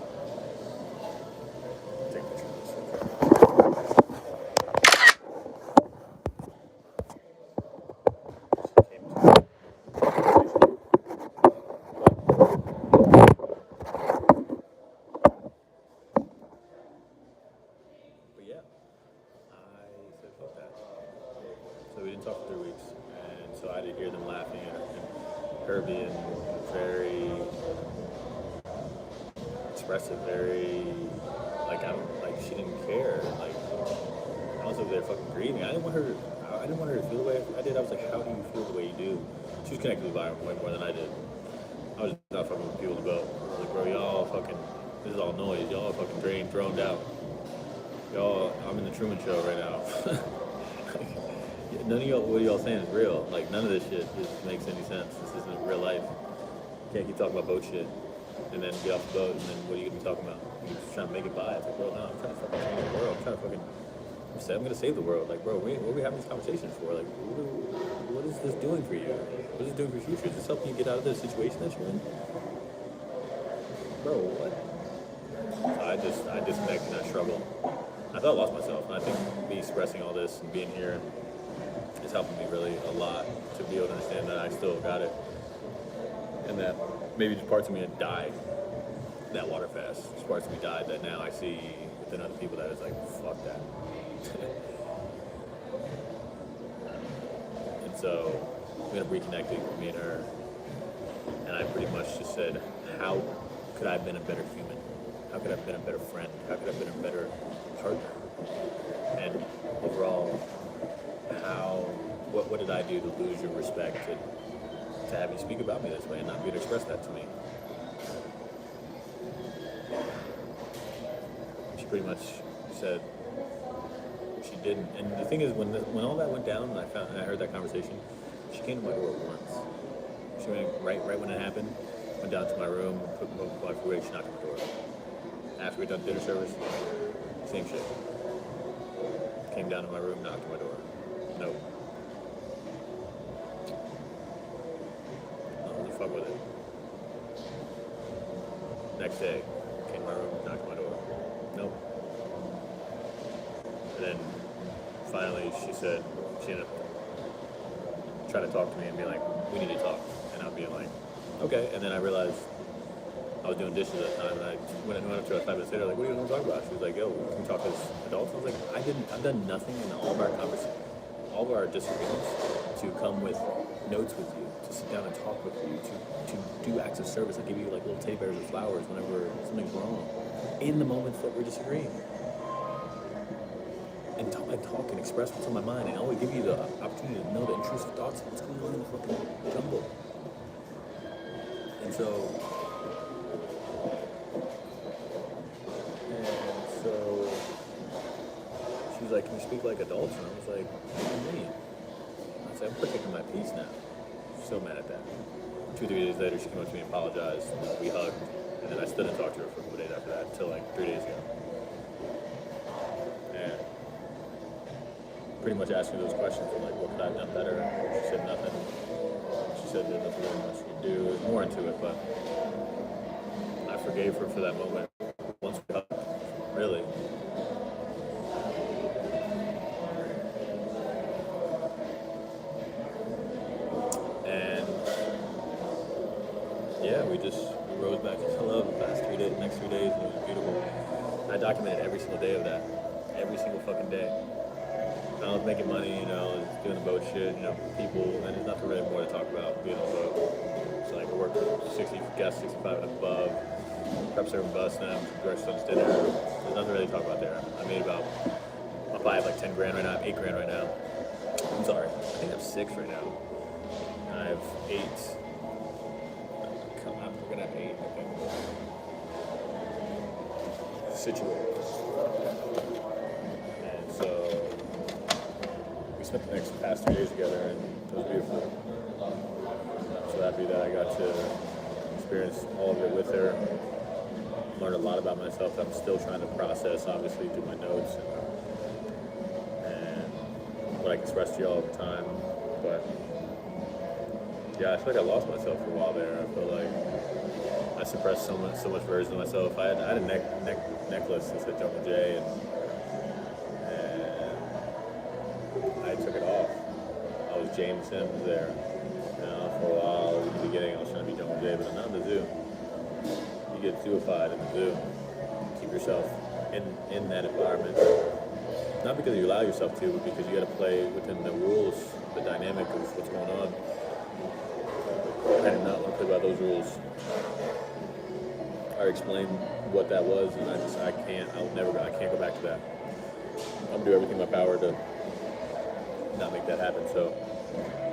take a picture of this real quick. Came to conversation. But yeah, I said fuck that. So we didn't talk for 3 weeks, and so I did hear them laughing and her being very expressive, very like I don't like she didn't care. Like I was over there fucking grieving. I didn't want her to feel the way I did. I was like, how do you feel the way you do? She was connected with the way more than I did. I was just not fucking with people in the boat. I was like, bro, y'all fucking this is all noise. Y'all fucking droned out. Y'all, I'm in the Truman Show right now. None of y'all, what y'all saying is real. Like, none of this shit makes any sense. This isn't real life. You can't keep talking about boat shit and then get off the boat and then what are you gonna be talking about? You're just trying to make it by. It's like, bro, no, I'm trying to fucking change the world. I'm gonna save the world. Like, bro, what are we having these conversations for? Like, what is this doing for you? What is it doing for your future? Is this helping you get out of the situation that you're in? Bro, what? I disconnect and I struggle. I thought I lost myself. And I think me expressing all this and being here is helping me really a lot to be able to understand that I still got it. And that maybe just parts of me had died that water fast. Just parts of me died that now I see within other people that is like, fuck that. And so we ended up reconnecting, me and her. And I pretty much just said, how could I have been a better human? How could I have been a better friend? How could I have been a better partner? And overall, what did I do to lose your respect to have you speak about me this way and not be able to express that to me? She pretty much said she didn't. And the thing is, when all that went down and I heard that conversation, she came to my door once. She went right when it happened, went down to my room, put my wife away, she knocked on the door. After we done dinner service, same shit. Came down to my room, knocked on my door. Nope. No, the fuck with it. Next day, came to my room, knocked on my door. Nope. And then finally she said, she ended up trying to talk to me and be like, we need to talk. And I'll be like, okay. And then I realized I was doing dishes at the time, and I went up to her 5 minutes later, like, what are you going to talk about? She was like, yo, can we talk as adults? I was like, I've done nothing in all of our disagreements to come with notes with you, to sit down and talk with you, to do acts of service. I give you like little teddy bears or flowers whenever something's wrong, in the moments that we're disagreeing. And talk and express what's on my mind, and I always give you the opportunity to know the intrusive thoughts of what's going on in the fucking jumble. And so she was like, can we speak like adults? And I was like, what do you mean? I said, I'm protecting my peace now. She's so mad at that. 2-3 days later, she came up to me and apologized. And we hugged. And then I still didn't talk to her for a couple days after that, until like 3 days ago. And pretty much asked me those questions of like, what could I have done better? She said nothing. She said there's nothing really much you can do. There's more into it, but I forgave her for that moment. Once we hugged, really. Yeah, we rose back into love the past 3 days, next 3 days, and it was beautiful. I documented every single day of that. Every single fucking day. I was making money, I was doing the boat shit, people, and there's nothing really more to talk about being on the boat. So like I worked with 60 guests, 65 and above, prep serving bus, and direct son's dinner. There's nothing really to talk about there. I made about, I'll buy like 10 grand right now, I have 8 grand right now. I'm sorry, I think I have 6 right now. And I have 8. We're gonna have 8, I think. Situated. And so we spent the past 3 days together, and it was beautiful. I'm so happy that I got to experience all of it with her. Learned a lot about myself that I'm still trying to process, obviously, through my notes and what I can express to you all the time. But yeah, I feel like I lost myself for a while there. I feel like I suppressed so much version of myself. I had a necklace that said Jungle J, and I took it off. I was James Sims there. For a while, in the beginning, I was trying to be Jungle J, but not in the zoo. You get zooified in the zoo. Keep yourself in that environment. Not because you allow yourself to, but because you got to play within the rules, the dynamic of what's going on. I did not want to play by those rules. I explained what that was, and I can't go back to that. I'm gonna do everything in my power to not make that happen. So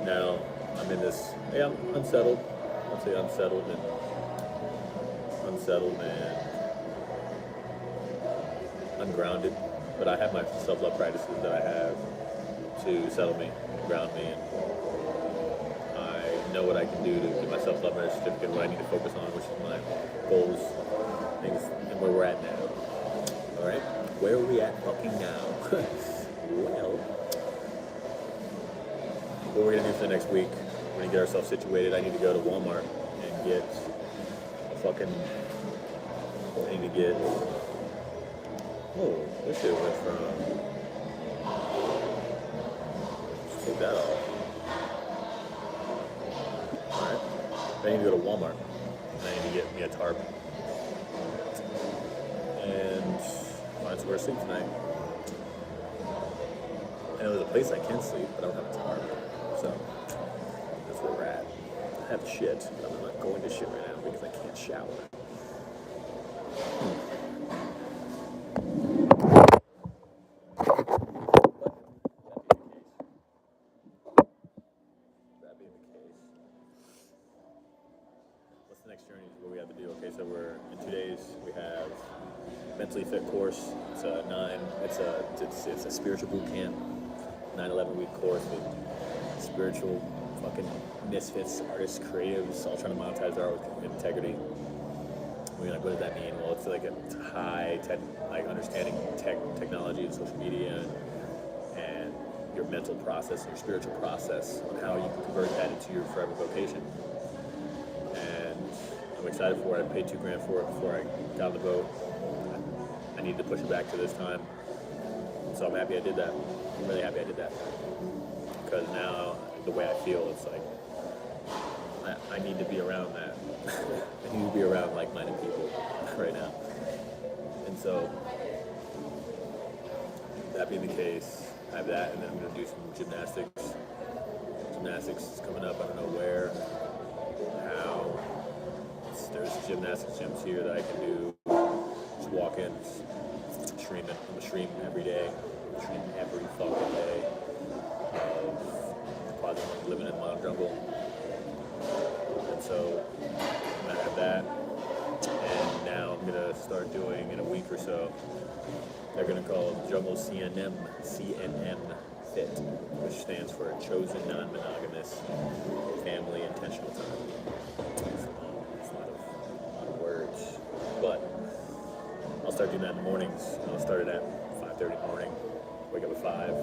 now I'm in this. Yeah, I'm unsettled. I'll say unsettled and ungrounded. But I have my self-love practices that I have to settle me, ground me, and I know what I can do to get my self-love marriage certificate, what I need to focus on, which is my goals, things, and where we're at now. All right, where are we at fucking now? Well, what we're gonna do for the next week, we're gonna get ourselves situated. I need to go to Walmart and get oh, this shit went from. Just take that off. Alright. I need to go to Walmart. And I need to get me a tarp. And find somewhere to sleep tonight. I know there's a place I can sleep, but I don't have a tarp. So, that's where we're at. I have shit, but I'm not going to shit right now because I can't shower. So we're in 2 days. We have mentally fit course. It's a spiritual boot camp, 9-11 week course with spiritual fucking misfits, artists, creatives, all trying to monetize art with integrity. We're like, what does that mean? Well, it's like a high tech, like understanding technology and social media and your mental process, your spiritual process, on how you can convert that into your forever vocation. I'm excited for it. I paid $2,000 for it before I got on the boat. I needed to push it back to this time. So I'm happy I did that. I'm really happy I did that. Because now, the way I feel, it's like, I need to be around that. I need to be around like-minded people right now. And so, that being the case, I have that, and then I'm going to do some gymnastics. Gymnastics is coming up, I don't know where, how. There's gymnastics gyms here that I can do. Just walk in, stream it. I'm a stream every day. Stream every fucking day. Quasi living in my jungle. And so I'm gonna have that. And now I'm gonna start doing in a week or so. They're gonna call Jungle CNM Fit, which stands for Chosen Non-Monogamous Family Intentional Time. But I'll start doing that in the mornings. I'll start it at 5:30 in the morning. Wake up at 5.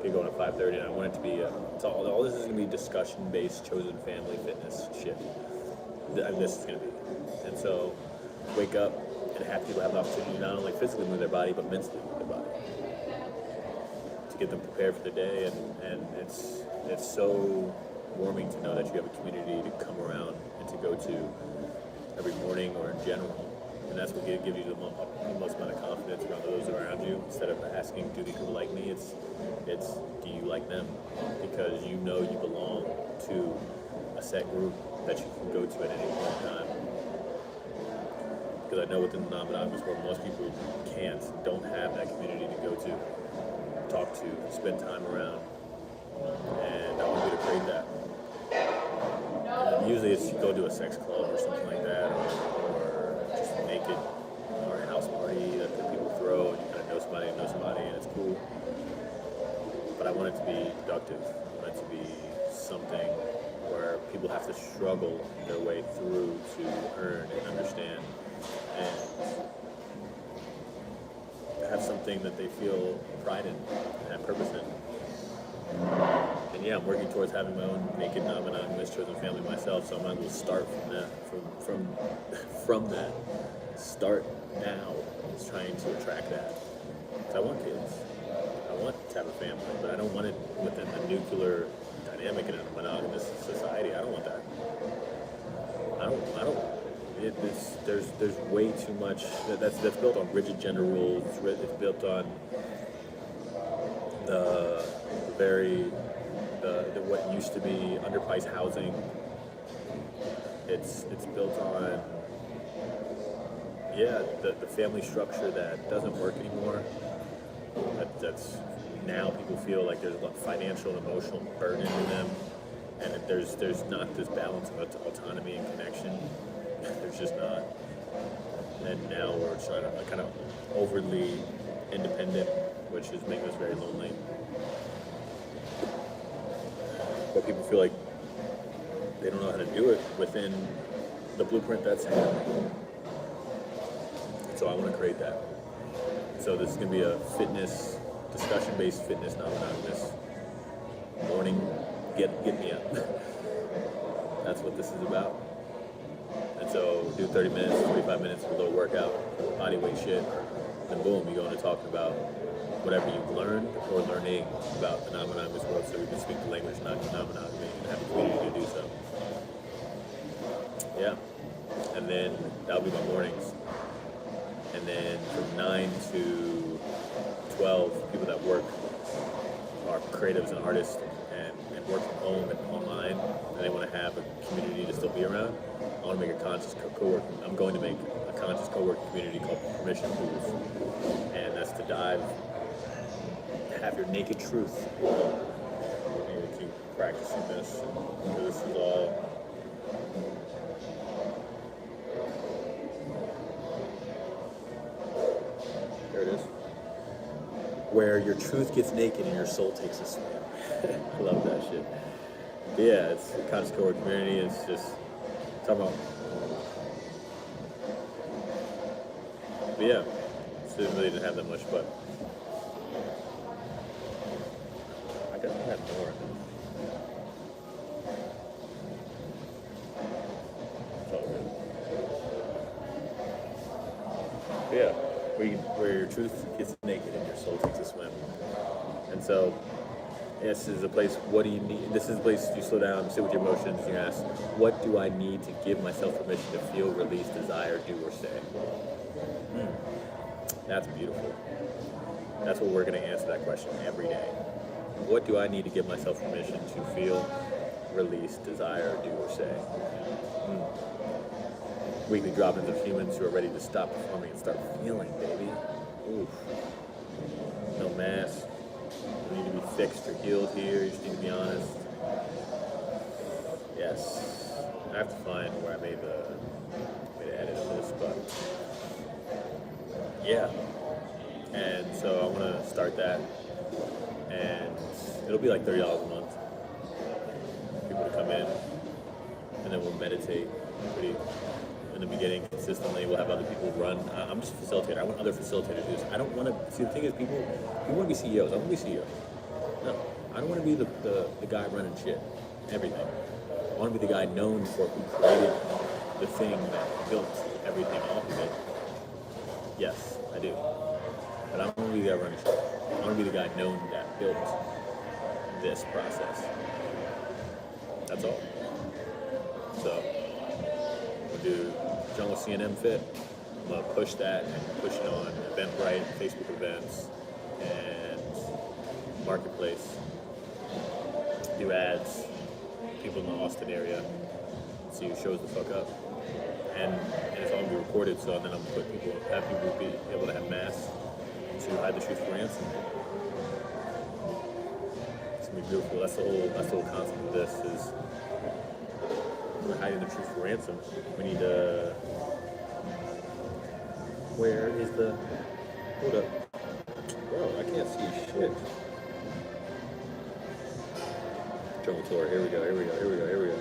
Get going at 5:30. And I want it to be all this is going to be discussion-based, chosen family fitness shit. This is going to be. And so, wake up and have people have the opportunity to not only physically move their body, but mentally move their body to get them prepared for the day. And it's so warming to know that you have a community to come around and to go to every morning or in general, and that's what gives you the most amount of confidence around those around you. Instead of asking, do these people like me, it's do you like them? Because you know you belong to a set group that you can go to at any point in time. Because I know within the non-monogamous world, most people don't have that community to go to, talk to, spend time around, and I want you to create that. Usually it's you go to a sex club or something like that, or just a naked or a house party that the people throw, and you kind of know somebody, and it's cool. But I want it to be productive. I want it to be something where people have to struggle their way through to earn and understand, and have something that they feel pride in and have purpose in. And yeah, I'm working towards having my own naked, non-monogamous chosen family myself. So I might as well start from that. From that, start now. Is trying to attract that. 'Cause I want kids. I want to have a family, but I don't want it within the nuclear dynamic in a monogamous society. I don't want that. I don't. There's way too much that's built on rigid gender rules. It's built on the very the what used to be underpriced housing. It's built on the family structure that doesn't work anymore. That's now people feel like there's a lot of financial and emotional burden in them, and there's not this balance of autonomy and connection. There's just not. And now we're trying to kind of overly independent, which is making us very lonely. But people feel like they don't know how to do it within the blueprint that's happening. So I want to create that. So this is going to be a fitness, discussion-based fitness, non-monogamous morning, get me up. That's what this is about. And so do 30 minutes, 45 minutes of a little workout, body weight shit, and boom, you go into talking about whatever you've learned or learning about the non-monogamous world, so we can speak the language of non-monogamy and have a community to do so. Yeah. And then that'll be my mornings. And then from 9 to 12, people that work are creatives and artists and work from home and online, and they want to have a community to still be around. I want to make a conscious co-working. I'm going to make a conscious co-working community called Permission Pools, and that's to have your naked truth. I'm going to keep practicing this. This is all. There it is. Where your truth gets naked and your soul takes a swim. I love that shit. But yeah, it's a conscious co-working community. It's just talking about. But yeah, so really didn't have that much, but I guess I had more. It's all good. But yeah, where your truth gets naked and your soul takes a swim. And so this is a place, what do you need? This is a place you slow down, sit with your emotions, and you ask, what do I need to give myself permission to feel, release, desire, do, or say? That's beautiful. That's what we're going to answer that question every day. What do I need to give myself permission to feel, release, desire, do, or say? Weekly drop-ins of humans who are ready to stop performing and start feeling, baby. Oof. No mask. You need to be fixed or healed here. You just need to be honest. Yes. I have to find where I made the edit of this, but yeah. And so I want to start that, and it'll be like $30 a month. People to come in, and then we'll meditate in the beginning consistently. We'll have other people run. I'm just a facilitator. I want other facilitators to do this. I don't want to see, the thing is, people want to be CEOs. I want to be CEO. No, I don't want to be the guy running shit, everything. I want to be the guy known for who created the thing that built everything off of it. Yes, I do. But I don't want to be the guy running shit. I want to be the guy known that built this process. That's all. So we'll do Jungle CNM Fit. I'm going to push that and push it on Eventbrite, Facebook events, and Marketplace. Do ads, people in the Austin area, see who shows the fuck up. And it's all going to be recorded, so then I'm going to have people be able to have masks to hide the truth for ransom. It's going to be beautiful. That's the whole concept of this is we're hiding the truth for ransom. We need to. Where is the? Hold up. Bro, I can't see shit. Jungle tour. Here we go. Here we go. Here we go. Here we go.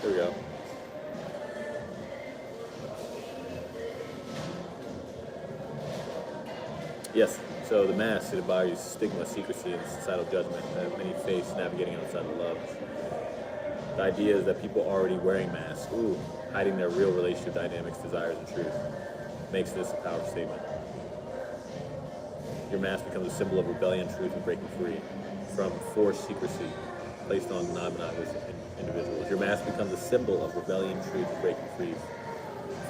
Here we go. Yes. So the mask, it embodies stigma, secrecy, and societal judgment that many face navigating outside of love. The idea is that people already wearing masks, hiding their real relationship dynamics, desires, and truth, makes this a powerful statement. Your mask becomes a symbol of rebellion, truth, and breaking free from forced secrecy placed on non-monogamous individuals. Your mask becomes a symbol of rebellion, truth, and breaking free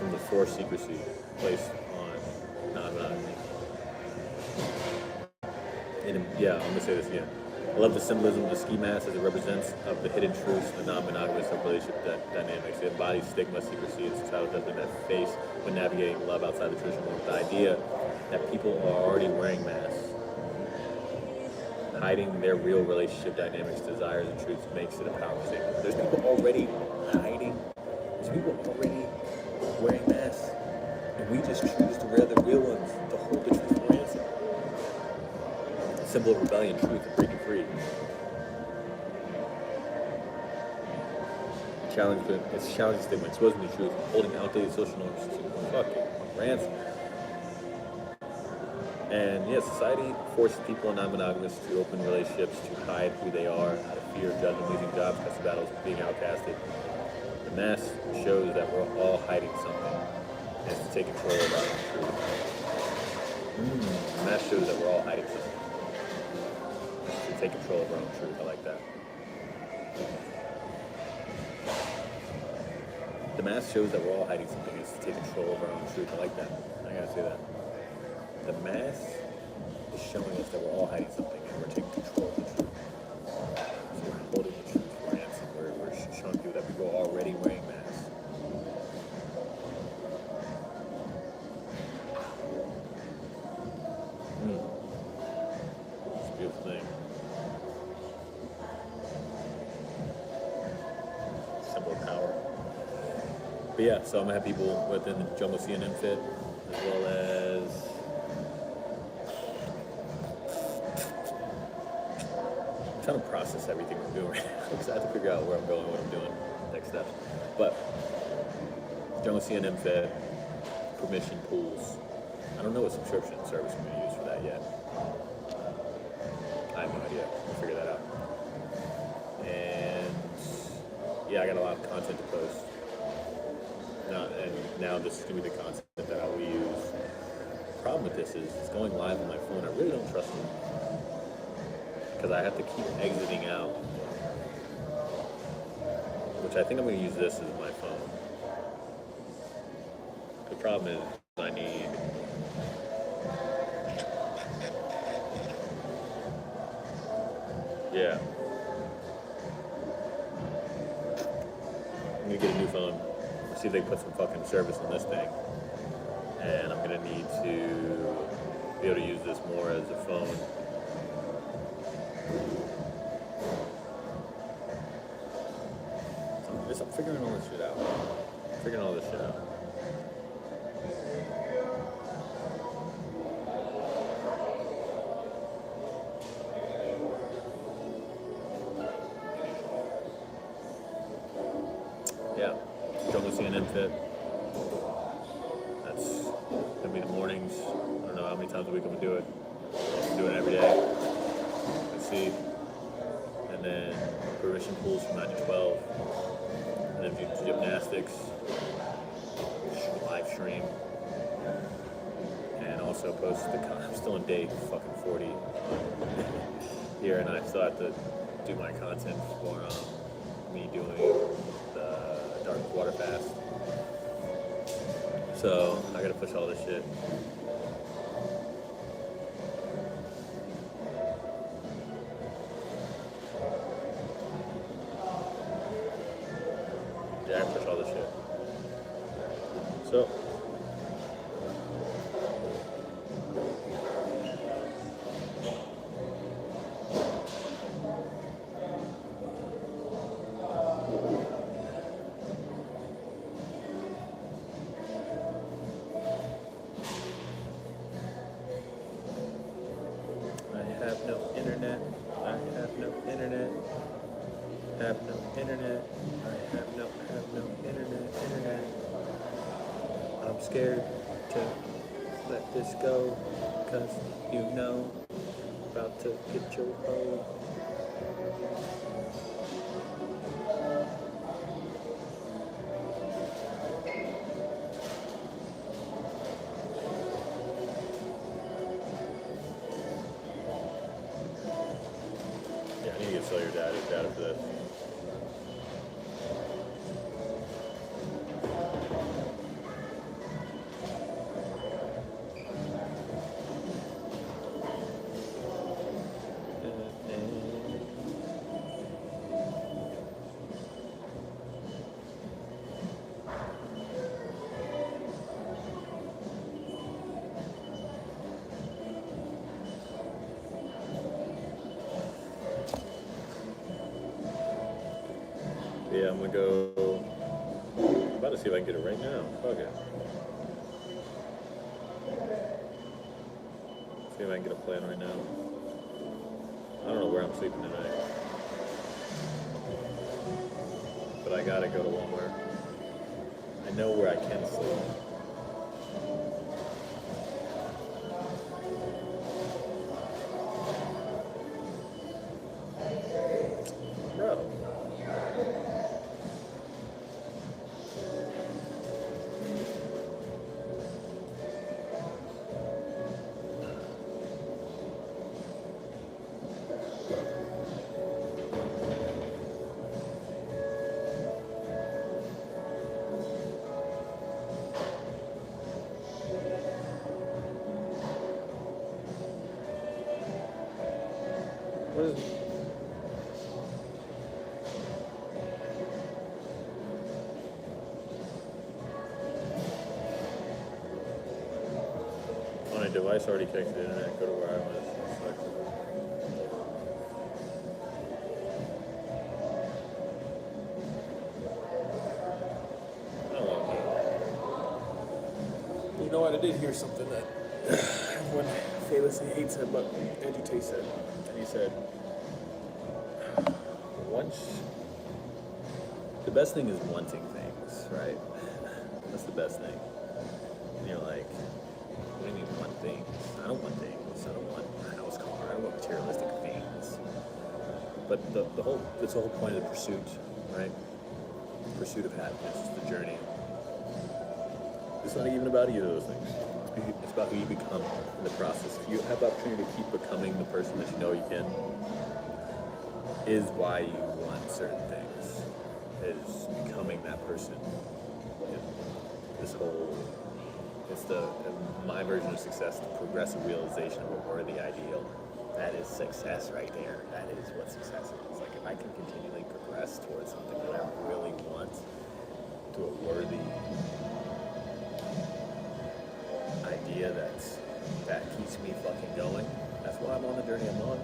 from the forced secrecy placed on non-monogamy. And yeah, I'm gonna say this again. I love the symbolism of the ski mask as it represents of the hidden truths, the non-monogamous relationship dynamics. It embodies stigma, secrecy, and societal judgment that face when navigating love outside the traditional norm. The idea that people are already wearing masks, hiding their real relationship dynamics, desires, and truths makes it a powerful statement. There's people already hiding. There's people already wearing masks, and we just choose to wear the real ones to hold the truth for ransom. Symbol of rebellion, truth, and breaking free. It's challenging stigma, exposing the truth, holding outdated social norms to fucking ransom. And yeah, society forces people in non-monogamous to open relationships to hide who they are, out of fear of judgment, losing jobs, custody battles, being outcasted. The mask shows that we're all hiding something, and it's to take control of our own truth. The mask shows that we're all hiding something. To take control of our own truth. I like that. The mask shows that we're all hiding something. It's to take control of our own truth. I like that. I gotta say that. The mask is showing us that we're all hiding something and we're taking control of the truth. So we're holding the truth for ransom. We're showing people that people are already wearing masks. It's a beautiful thing. Symbol of power. But yeah, so I'm gonna have people within the Jungle CNN fit, as well as I'm trying to process everything I'm doing right now because I have to figure out where I'm going, what I'm doing, next steps. But Jungle CNN fit, permission pools. I don't know what subscription service I'm gonna use for that yet. I have no idea. We'll figure that out. And yeah, I got a lot of content to post. Now this is gonna be the content that I will use. The problem with this is it's going live on my phone. I really don't trust it because I have to keep exiting out, which I think I'm gonna use this as my phone. The problem is I need I'm gonna get a new phone. See if they put some fucking service on this thing. And I'm gonna need to be able to use this more as a phone. I'm figuring all this shit out. Yeah. Jungle CNN fit. That's gonna be the mornings. I don't know how many times a week I'm gonna do it. I'm doing it every day. Let's see. And then permission pools from 9 to 12. And then do gymnastics, live stream, and also post the I'm still on day fucking 40 here, and I still have to do my content for me doing the dark water fast. So I gotta push all this shit. Yeah, I push all this shit. So I have no internet. I have no internet. Have no internet. I have no internet. I'm scared to let disco, cause you know, about to get your hoe. Yeah, I need to get cellular data for this. Yeah, I'm gonna go. I'm about to see if I can get it right now. Fuck it. See if I can get a plan right now. I don't know where I'm sleeping tonight, but I gotta go to one where I know where I can sleep. Bro. What is my device already connected to the internet? Go to where I was. You know what? I did hear something that everyone famously hates him, but Andrew Tate said. And he said, the best thing is wanting things, right? That's the best thing. And you're like, what do you mean want things? I don't want things. I don't want a house car. I don't want materialistic things. But it's the whole point of the pursuit, right? Pursuit of happiness is the journey. It's not even about either of those things. It's about who you become in the process. If you have the opportunity to keep becoming the person that you know you can, is why you want certain things. Is becoming that person. This whole, it's my version of success, the progressive realization of a worthy ideal. That is success right there. That is what success is. Like if I can continually progress towards something that I really want, to a worthy idea that keeps me fucking going. That's why I'm on the journey I'm on.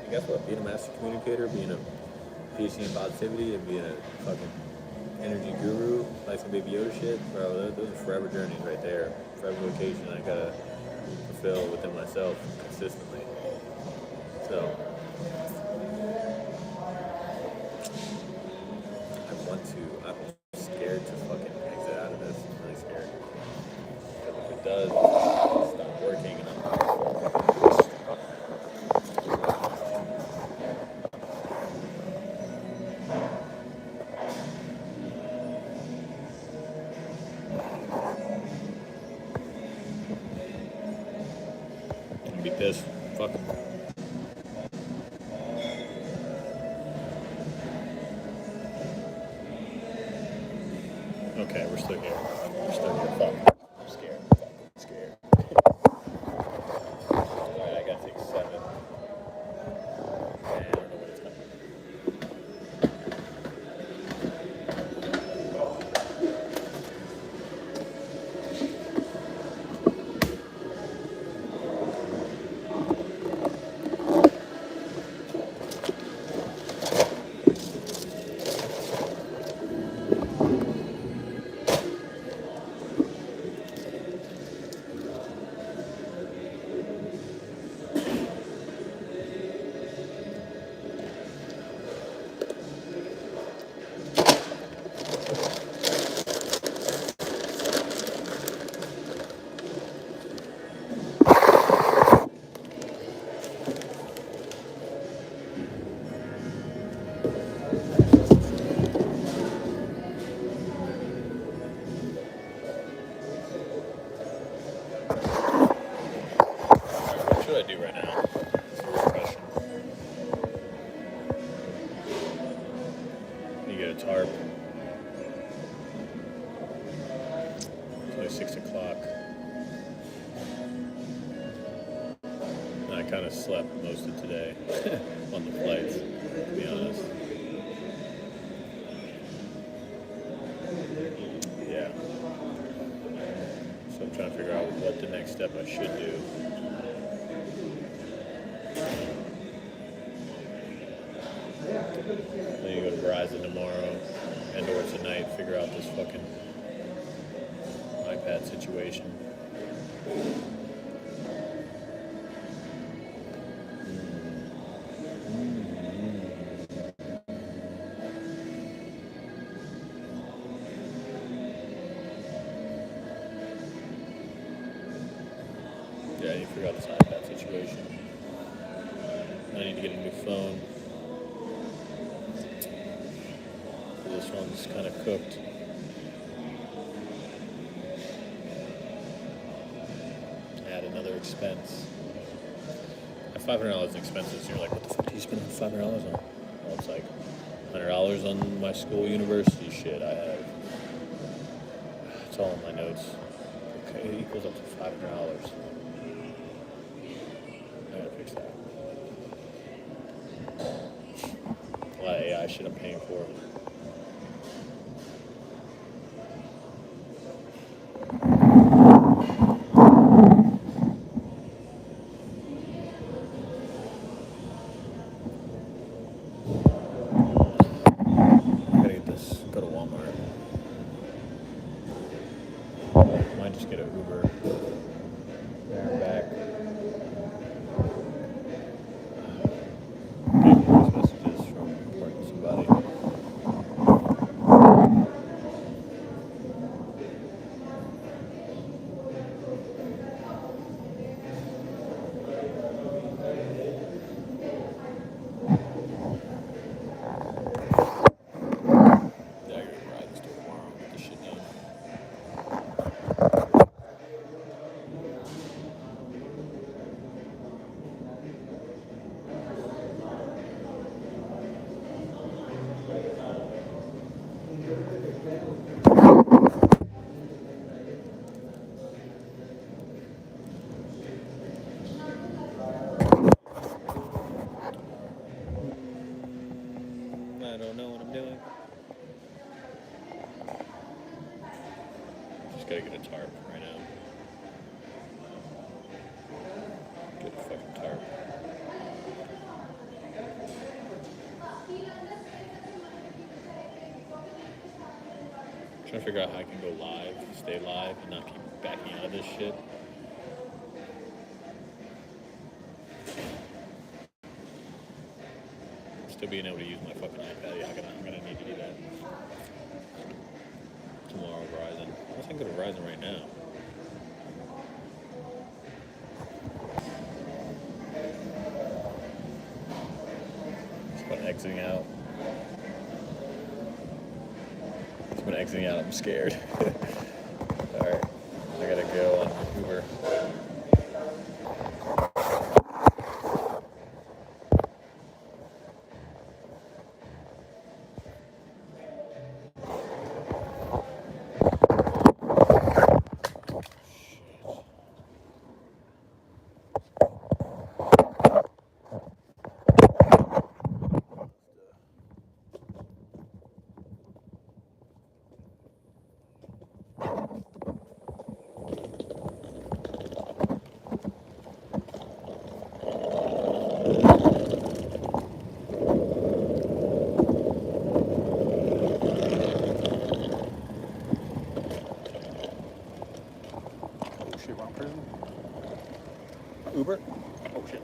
And guess what? Being a master communicator, being a PhD in positivity, and being a fucking energy guru, like some Baby Yoda shit, bro, those are forever journeys right there. Forever vocation I gotta fulfill within myself consistently. So, I'm scared to fucking exit out of this. I'm really scared. Because if it does, it's not working and I'm gonna be pissed. Fuck. Okay, we're still here. Fuck. I'm scared. I'm scared. Alright, I gotta take 7. And I don't know what it's coming. It's only 6 o'clock. And I kind of slept most of today on the flights, to be honest. Yeah. So I'm trying to figure out what the next step I should do. Then you go to Verizon tomorrow and/or tonight, figure out this fucking iPad situation. Yeah, I need to figure out this iPad situation. I need to get a new phone. This one's kind of cooked. Add another expense. At $500 in expenses, you're like, what the fuck do you spend $500 on? Well, it's like $100 on my school university shit I have. It's all in my notes. Okay, it equals up to $500. I gotta fix that. A lot of AI shit I'm paying for. Might just get an Uber there and back. Getting voice messages from important somebody. Yeah, I gotta ride this store tomorrow. Get this shit done. I don't know what I'm doing. Just gotta get a tarp right now. Get a fucking tarp. Trying to figure out how I can go live, stay live, and not keep backing out of this shit. Still being able to use my fucking iPad. Yeah, I'm gonna need to do that. Tomorrow, Verizon. I think go to Verizon right now. Just about exiting out. Just been exiting out. I'm scared. All right, I gotta go on Uber. Uber? Oh shit.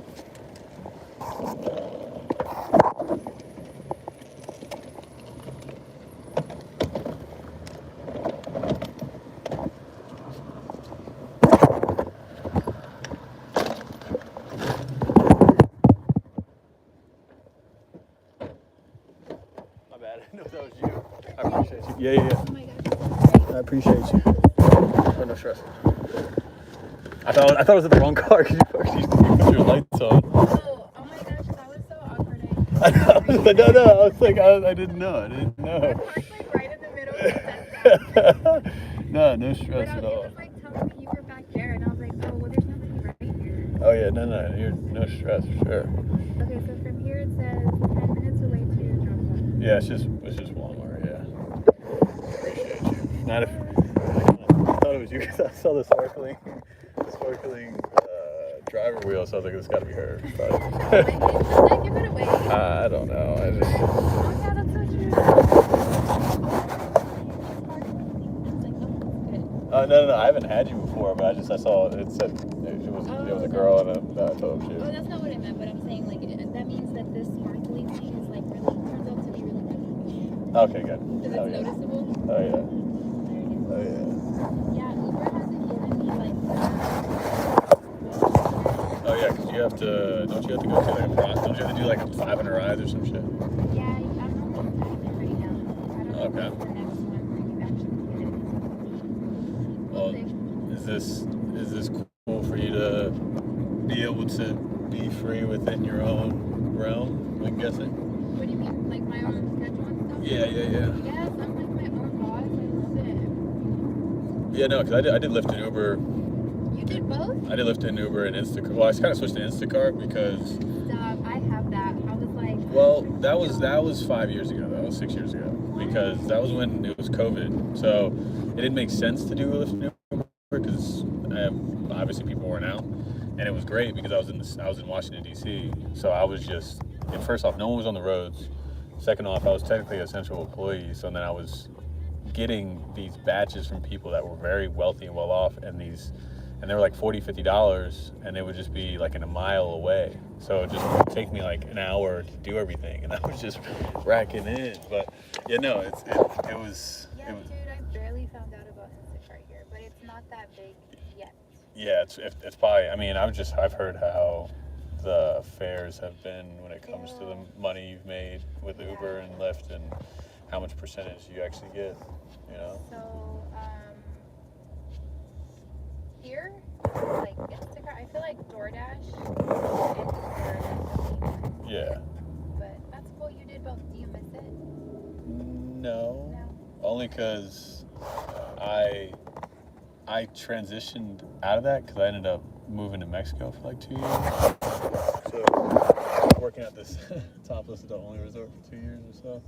My bad. I didn't know that was you. I appreciate you. Yeah. Oh my gosh. I appreciate you. Oh, no stress. I thought it was at the wrong car because you put your lights on. Oh my gosh, that was so awkward. No, I was like, I didn't know. I parked like No But stress at it all. was like telling me you were back there, and I was like, oh, well, there's nobody right here. Oh yeah, no, you're no stress for sure. Okay, so from here it says 10 minutes away to drop off. Yeah, it's just Walmart. Yeah. Appreciate you. Not if I thought it was you because I saw the sparkling driver wheel, so I was like, it's got to be her. But Should I give it away? I don't know. I just. Oh, yeah, that's so true. No. I haven't had you before, but I saw it said it was a girl and a total shit. Oh, that's not what I meant, but I'm saying like that means that this sparkly thing is like really turns out to be really good. Okay, good. Because it's noticeable. Oh yeah. There it is. Oh yeah. Yeah, Uber hasn't given me like Oh yeah, because you have to. Don't you have to go to like a process? Don't you have to do like 500 rides or some shit? yeah, I'm almost at it right now. I don't know Okay. what's the next one where you actually get it. Well, is this cool for you to be able to be free within your own realm? I'm guessing. What do you mean? Like my own schedule and stuff? Yeah. Yes, I'm like my own boss. I love it. Yeah, no, because I did Lyft and Uber. You did both? I did Lyft and Uber and Instacart. Well, I kind of switched to Instacart because. Stop. I have that. I was like. Well, that was 5 years ago. That was 6 years ago because that was when it was COVID. So it didn't make sense to do Lyft and Uber because obviously people weren't out, and it was great because I was in Washington D.C. So I was just. And first off, no one was on the roads. Second off, I was technically an essential employee. So then I was getting these batches from people that were very wealthy and well off, and they were like $40, $50, and they would just be like in a mile away. So it just would take me like an hour to do everything, and I was just racking in. But yeah, no, it was. Yeah, dude, I barely found out about Instacart here, but it's not that big yet. Yeah, it's probably. I mean, I've heard how the fares have been when it comes to the money you've made with Uber and Lyft, and how much percentage you actually get. You know. So, here, like Instacart, I feel like DoorDash and Uber. Yeah. But that's cool. You did both. Do you miss it? No. Only because I transitioned out of that because I ended up moving to Mexico for like 2 years. So working at this topless adult only resort for 2 years or so.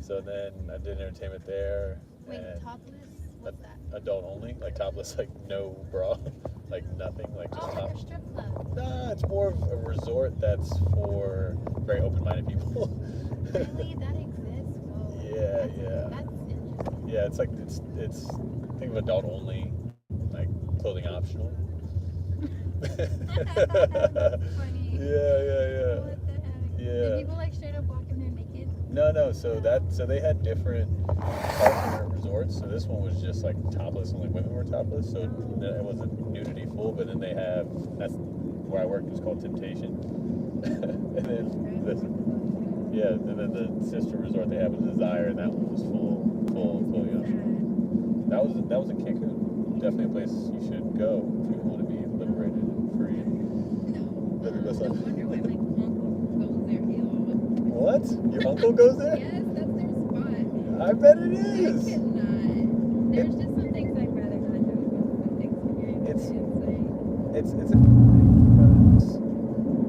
So then I did entertainment there. Wait, and topless? What's that? adult only, like topless, like no bra, like nothing, like just Oh, top. like a strip club. Nah, it's more of a resort that's for very open-minded people. Really? That exists? Whoa. Yeah, That's interesting. Yeah, it's like it's think of adult only, like clothing optional. Funny. Yeah. What the heck? Yeah. Did people like straight up walk in there naked? No. So they had different partner resorts. So this one was just like topless, only women were topless. So it wasn't nudity full. But then that's where I worked was called Temptation. And then the sister resort they have was Desire, and that one was full young. That was a Cancun. Definitely a place you should go if you want to be liberated and free. No. Live your best life. No wonder why my uncle goes there. Ew. What? Your uncle goes there? Yes, that's their spot. I bet it I is. cannot. There's just some things I'd rather not do. Some experience.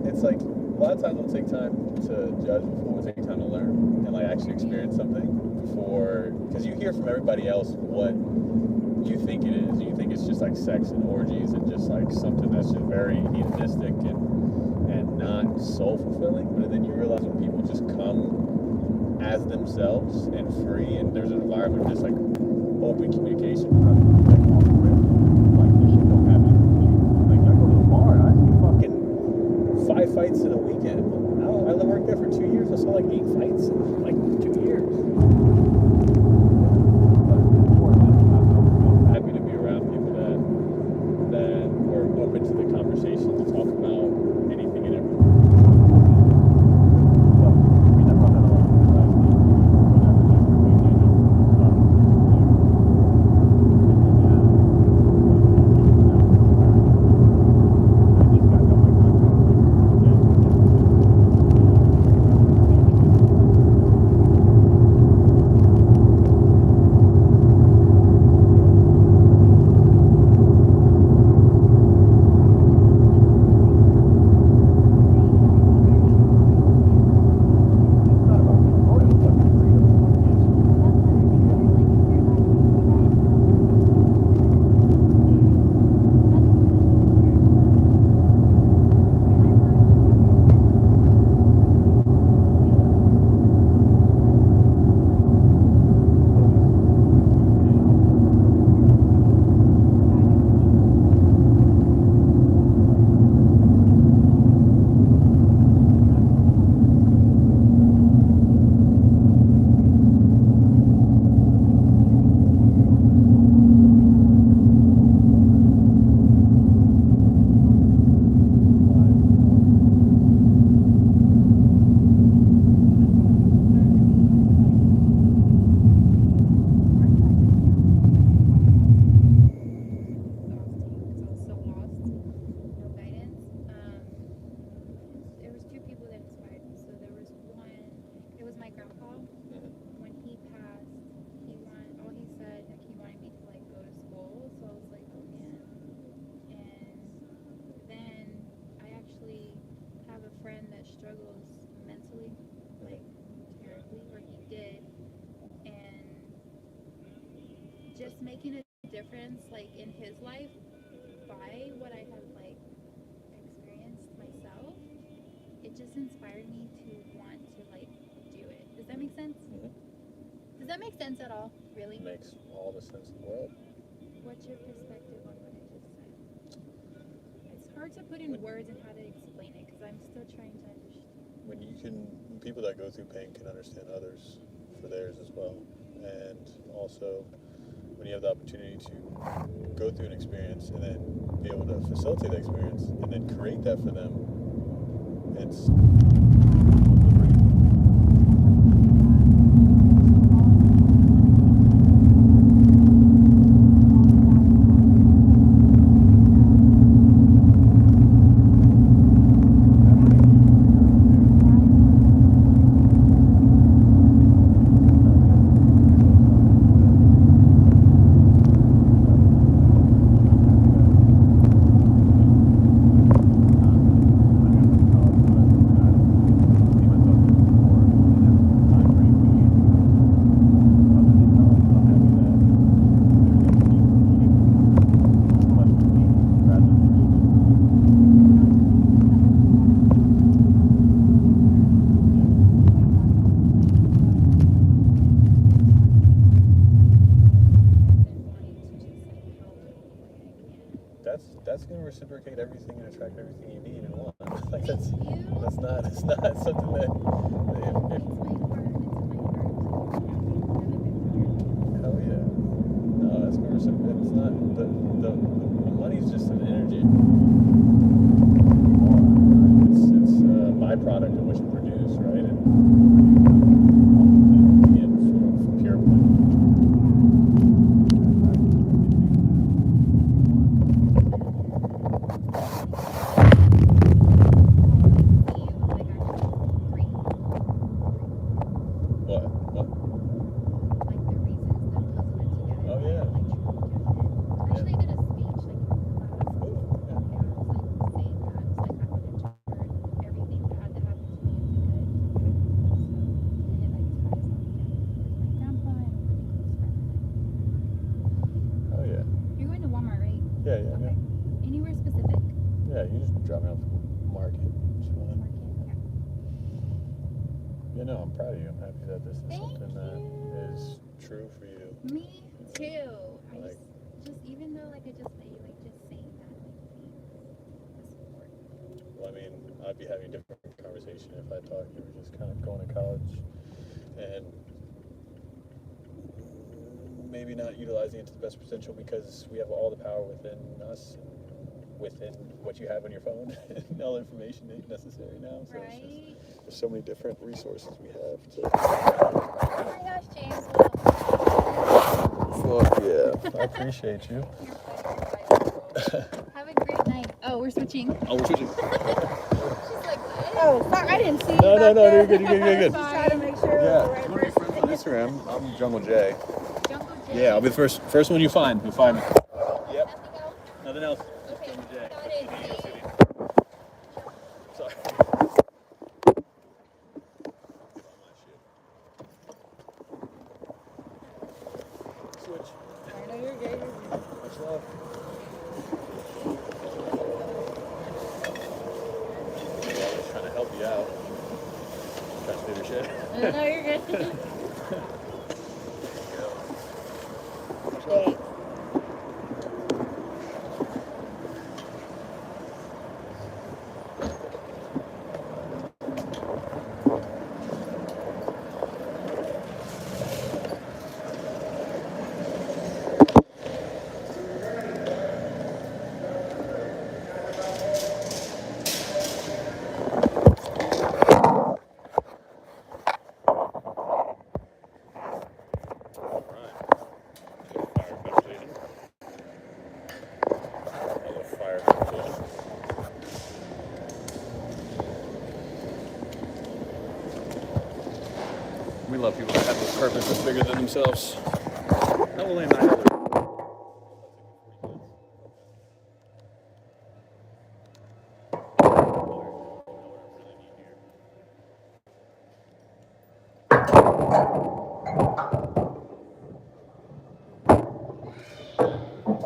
It's like a lot of times we'll take time to judge before we take time to learn and like actually experience something before, because you hear from everybody else what you think it is. You think it's just like sex and orgies and just like something that's just very hedonistic and not soul fulfilling. But then you realize when people just come as themselves and free, and there's an environment of just like open communication. Like you don't have any. Like I go to the bar and I see fucking 5 fights in a weekend. I worked there for 2 years. I saw like 8 fights in like 2 years. Happy to be around people that were open to the conversation to talk about anything and everything. just making a difference like in his life by what I have like experienced myself, it just inspired me to want to like do it. Does that make sense? Mhm. Does that make sense at all? Really? Makes all the sense in the world. What's your perspective on what I just said? It's hard to put in words and how to explain it because I'm still trying to understand. When people that go through pain can understand others for theirs as well. And also, when you have the opportunity to go through an experience and then be able to facilitate that experience and then create that for them, it's that's going to reciprocate everything and attract everything you need and want. Like that's not something that if hell yeah. No, that's going to reciprocate. It's not the money's just an energy. It's a byproduct of what you produce, right? And in sort of pure money. I'm proud of you. I'm happy that this is something that is true for you. Me too. Like, just even though like I just met you, like just saying that like means the support. Well, I mean, I'd be having a different conversation if I thought you were just kind of going to college and maybe not utilizing it to the best potential because we have all the power within us, within what you have on your phone, and all the information necessary now. So right? It's just, there's so many different resources we have to. Oh my gosh, James. Fuck yeah. I appreciate you. Have a great night. Oh, we're switching. Oh, we're switching. She's like, what? Oh, sorry, I didn't see you. No, back you're there. good. Just try to make sure yeah. we're the right You want to be friends on Instagram? I'm Jungle J. Jungle J. Yeah, I'll be the first one you find. You'll find me. Yep. Nothing else? Nothing else. Okay. Jungle J. Got it. Sorry. Switch. I know you're good. Much love. Just trying to help you out. Trying to save your shit. No, you're good. Much love. We love people that have a purpose that's bigger than themselves. Not only am I other. Happy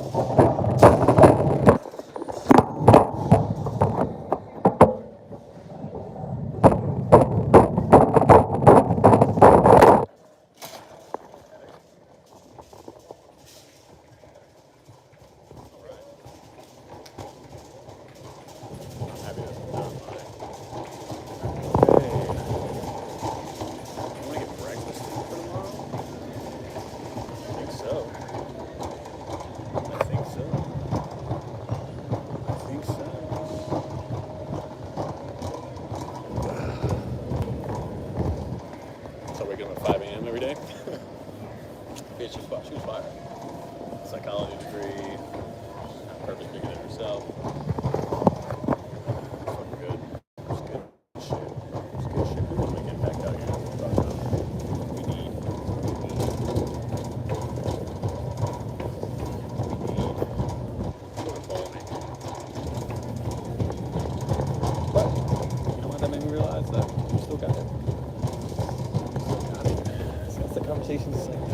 that's not mine. Okay. I want to get breakfast for tomorrow. I think so. I think so. I think so. So waking up at 5 a.m. every day. Bitch, she was fire. Psychology degree. Purpose bigger than herself. Fucking good. It's good shit. It's good shit. We want to get back out here. We need. Follow me. But you know what that made me realize? That we still got it. So that's the conversations like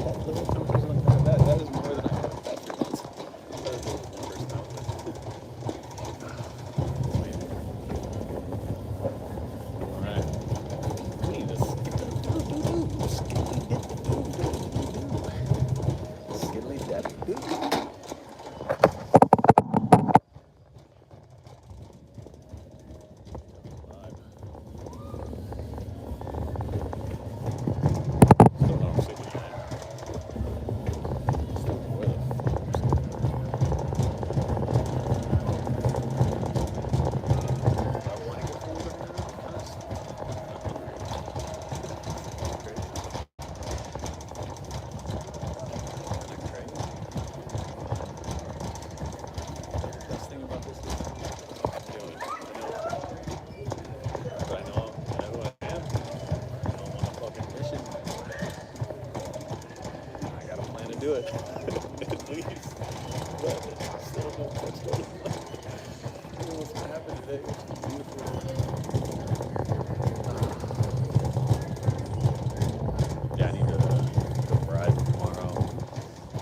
that little conversation like that is more than I have in the past 3 months. That is the one person I was with. Alright. We need to skiddly dabbly doo. Still not sleeping yet. Still where the fuck am I sleeping? Do I want to get food right now? Because the best thing about this is I'm doing. I know who I am. I know I'm on a fucking mission. I got a plan to do it. At least. But I still don't know what's going on. I don't know what's gonna happen today. It's beautiful. Yeah, I need to go ride tomorrow.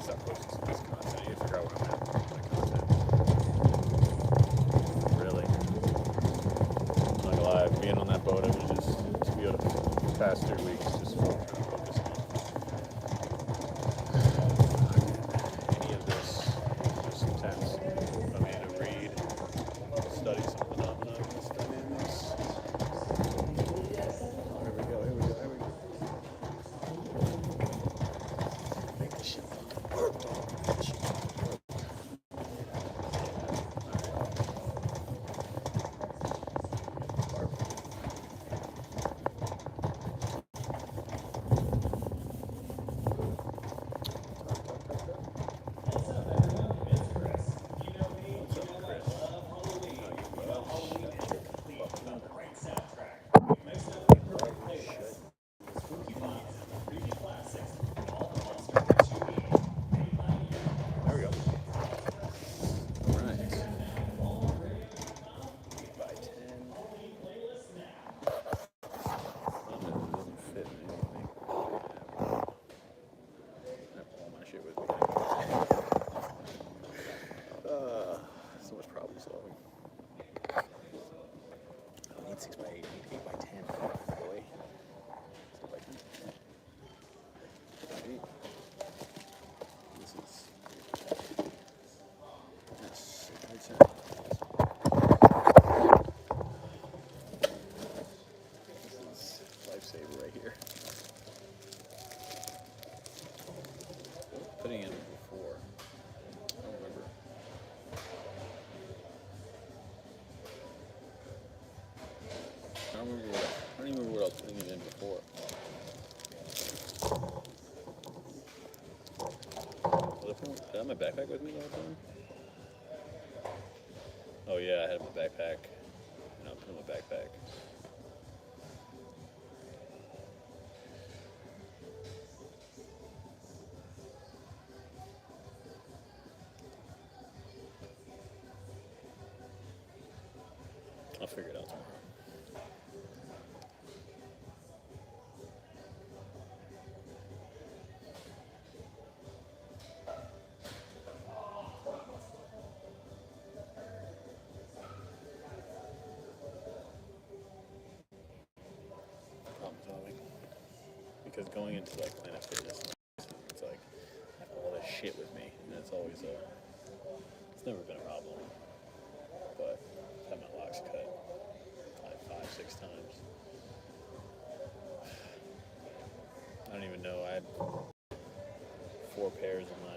Start posting some of this content. I need to figure out where I'm at with my content. Really. I'm not gonna lie, being on that boat, it was just to be able to the past 3 weeks just trying to focus on any of this. Just intense. I mean, to read, study some phenomena of this dynamics. Oh, here we go. Make this shit fucking work, dog. Make this shit fucking work. There we go. Alright. 8 by 10. It doesn't fit in anything. I have all my shit with me. So much problem solving. I don't need 6 by 8, I need 8 by 10. Boy. 6 by 10. 8. This is. That's 6 by 10. This is lifesaver right here. Putting in before. I don't remember. I don't even remember what I was putting it in before. Did I have my backpack with me the whole time? Oh yeah, I had my backpack. And I put in my backpack. I'll figure it out tomorrow. because going into like Planet Fitness, it's like I have all this shit with me, and it's always it's never been a problem. But I've had my locks cut like 5-6 times. I don't even know. I had 4 pairs of my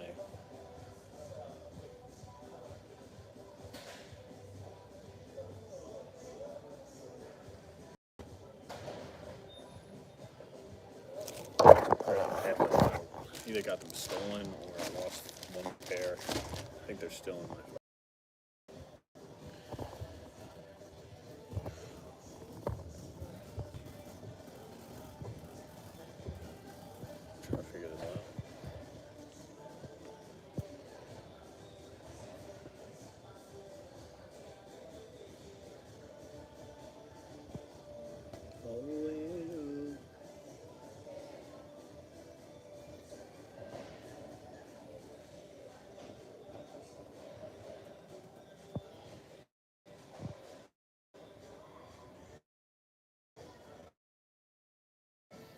either got them stolen or I lost one pair. I think they're still in my. I'm trying to figure this out.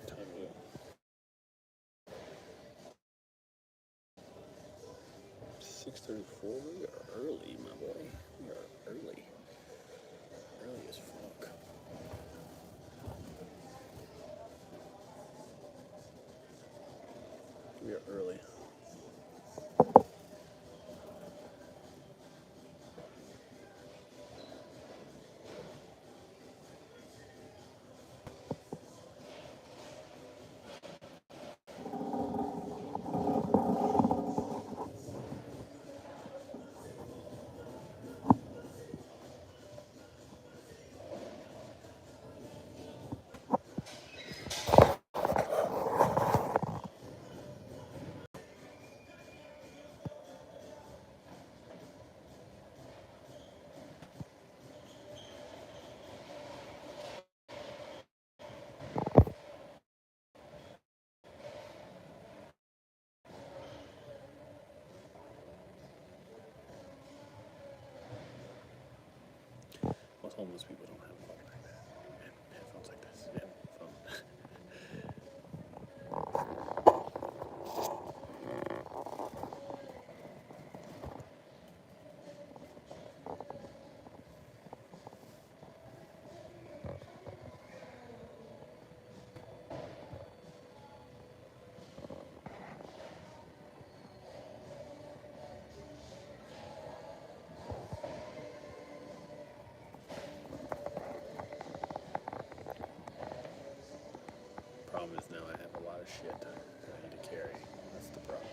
Time to 6:34. We are early, my boy. We are early. Early as fuck. We are early. Most homeless people don't have water like that. And headphones like this. And phone. Problem is now I have a lot of shit that I need to carry. That's the problem.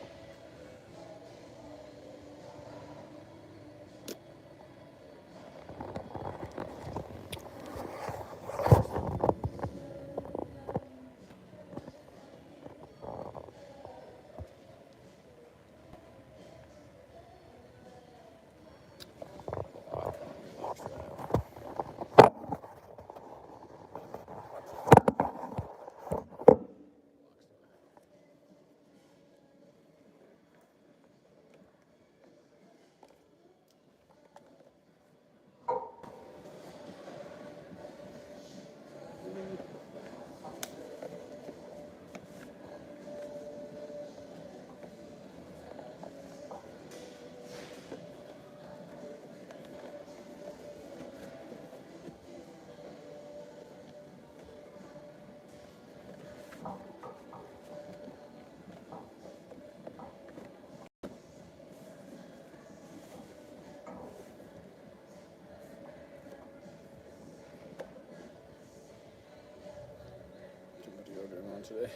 Too much deodorant on today.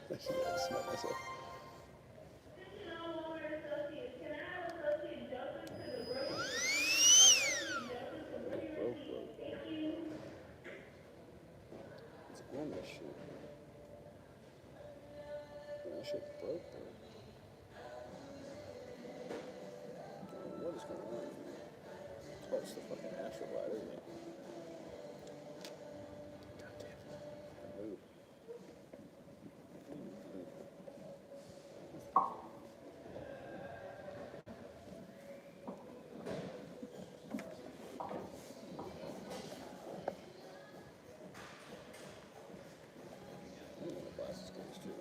I should have smelled myself. Whoa. What's on this shit? That shit broke, though. What is going on? Oh, it's the fucking Astroglide, isn't it? God damn it. Move. My glasses case too.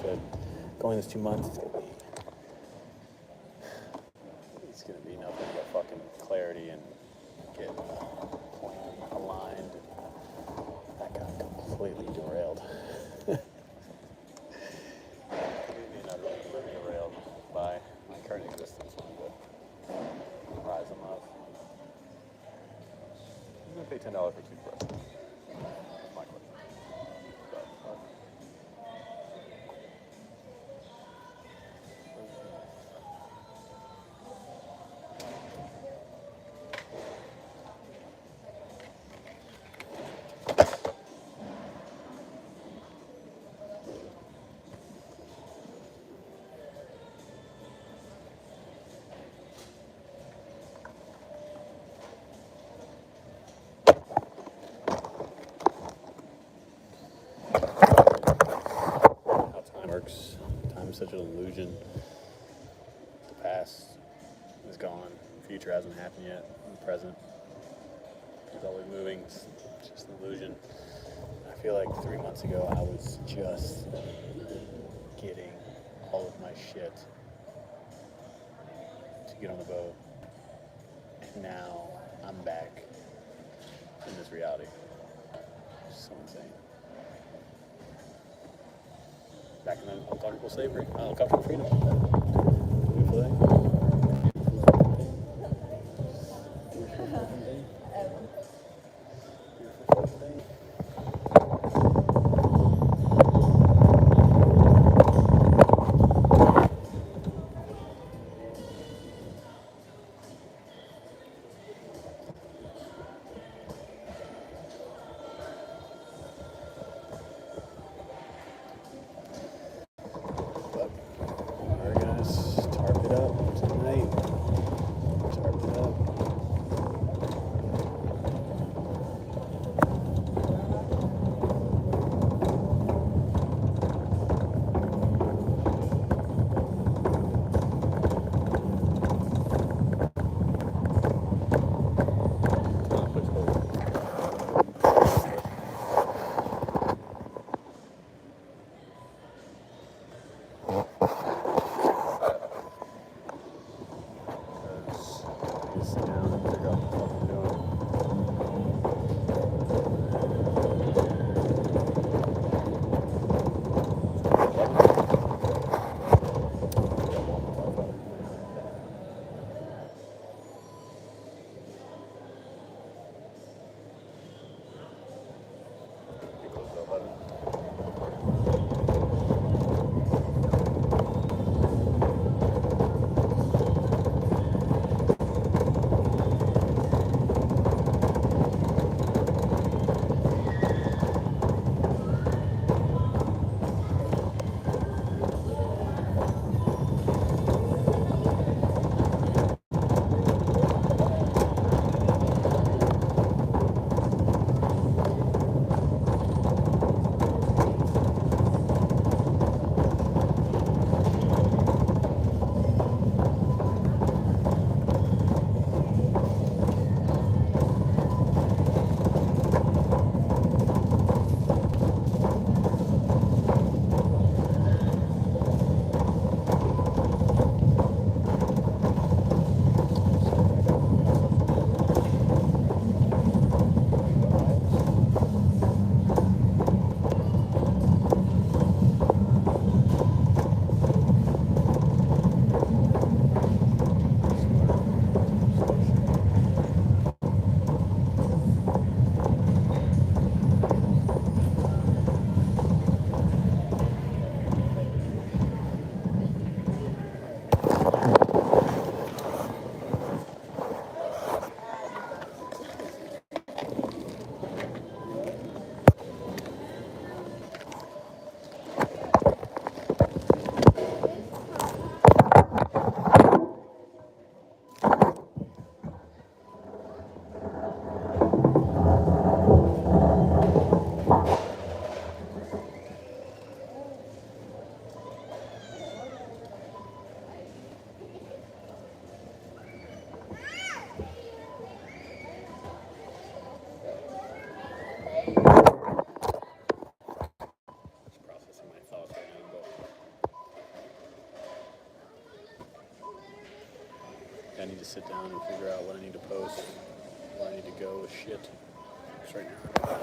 said, going this 2 months, it's gonna be nothing but fucking clarity and get plan aligned. That got completely derailed. Completely and utterly derailed by my current existence on the rise of love. I'm gonna pay $10 for toothbrush. That's my question. But, how time works. Time is such an illusion. The past is gone. The future hasn't happened yet. The present is always moving. It's just an illusion. I feel like 3 months ago I was just getting all of my shit to get on the boat. And now I'm back in this reality. It's so insane. Back in uncomfortable slavery, uncomfortable freedom. Beautiful thing. But we're gonna tarp it up. I need to sit down and figure out what I need to post, where I need to go with shit. It's right now.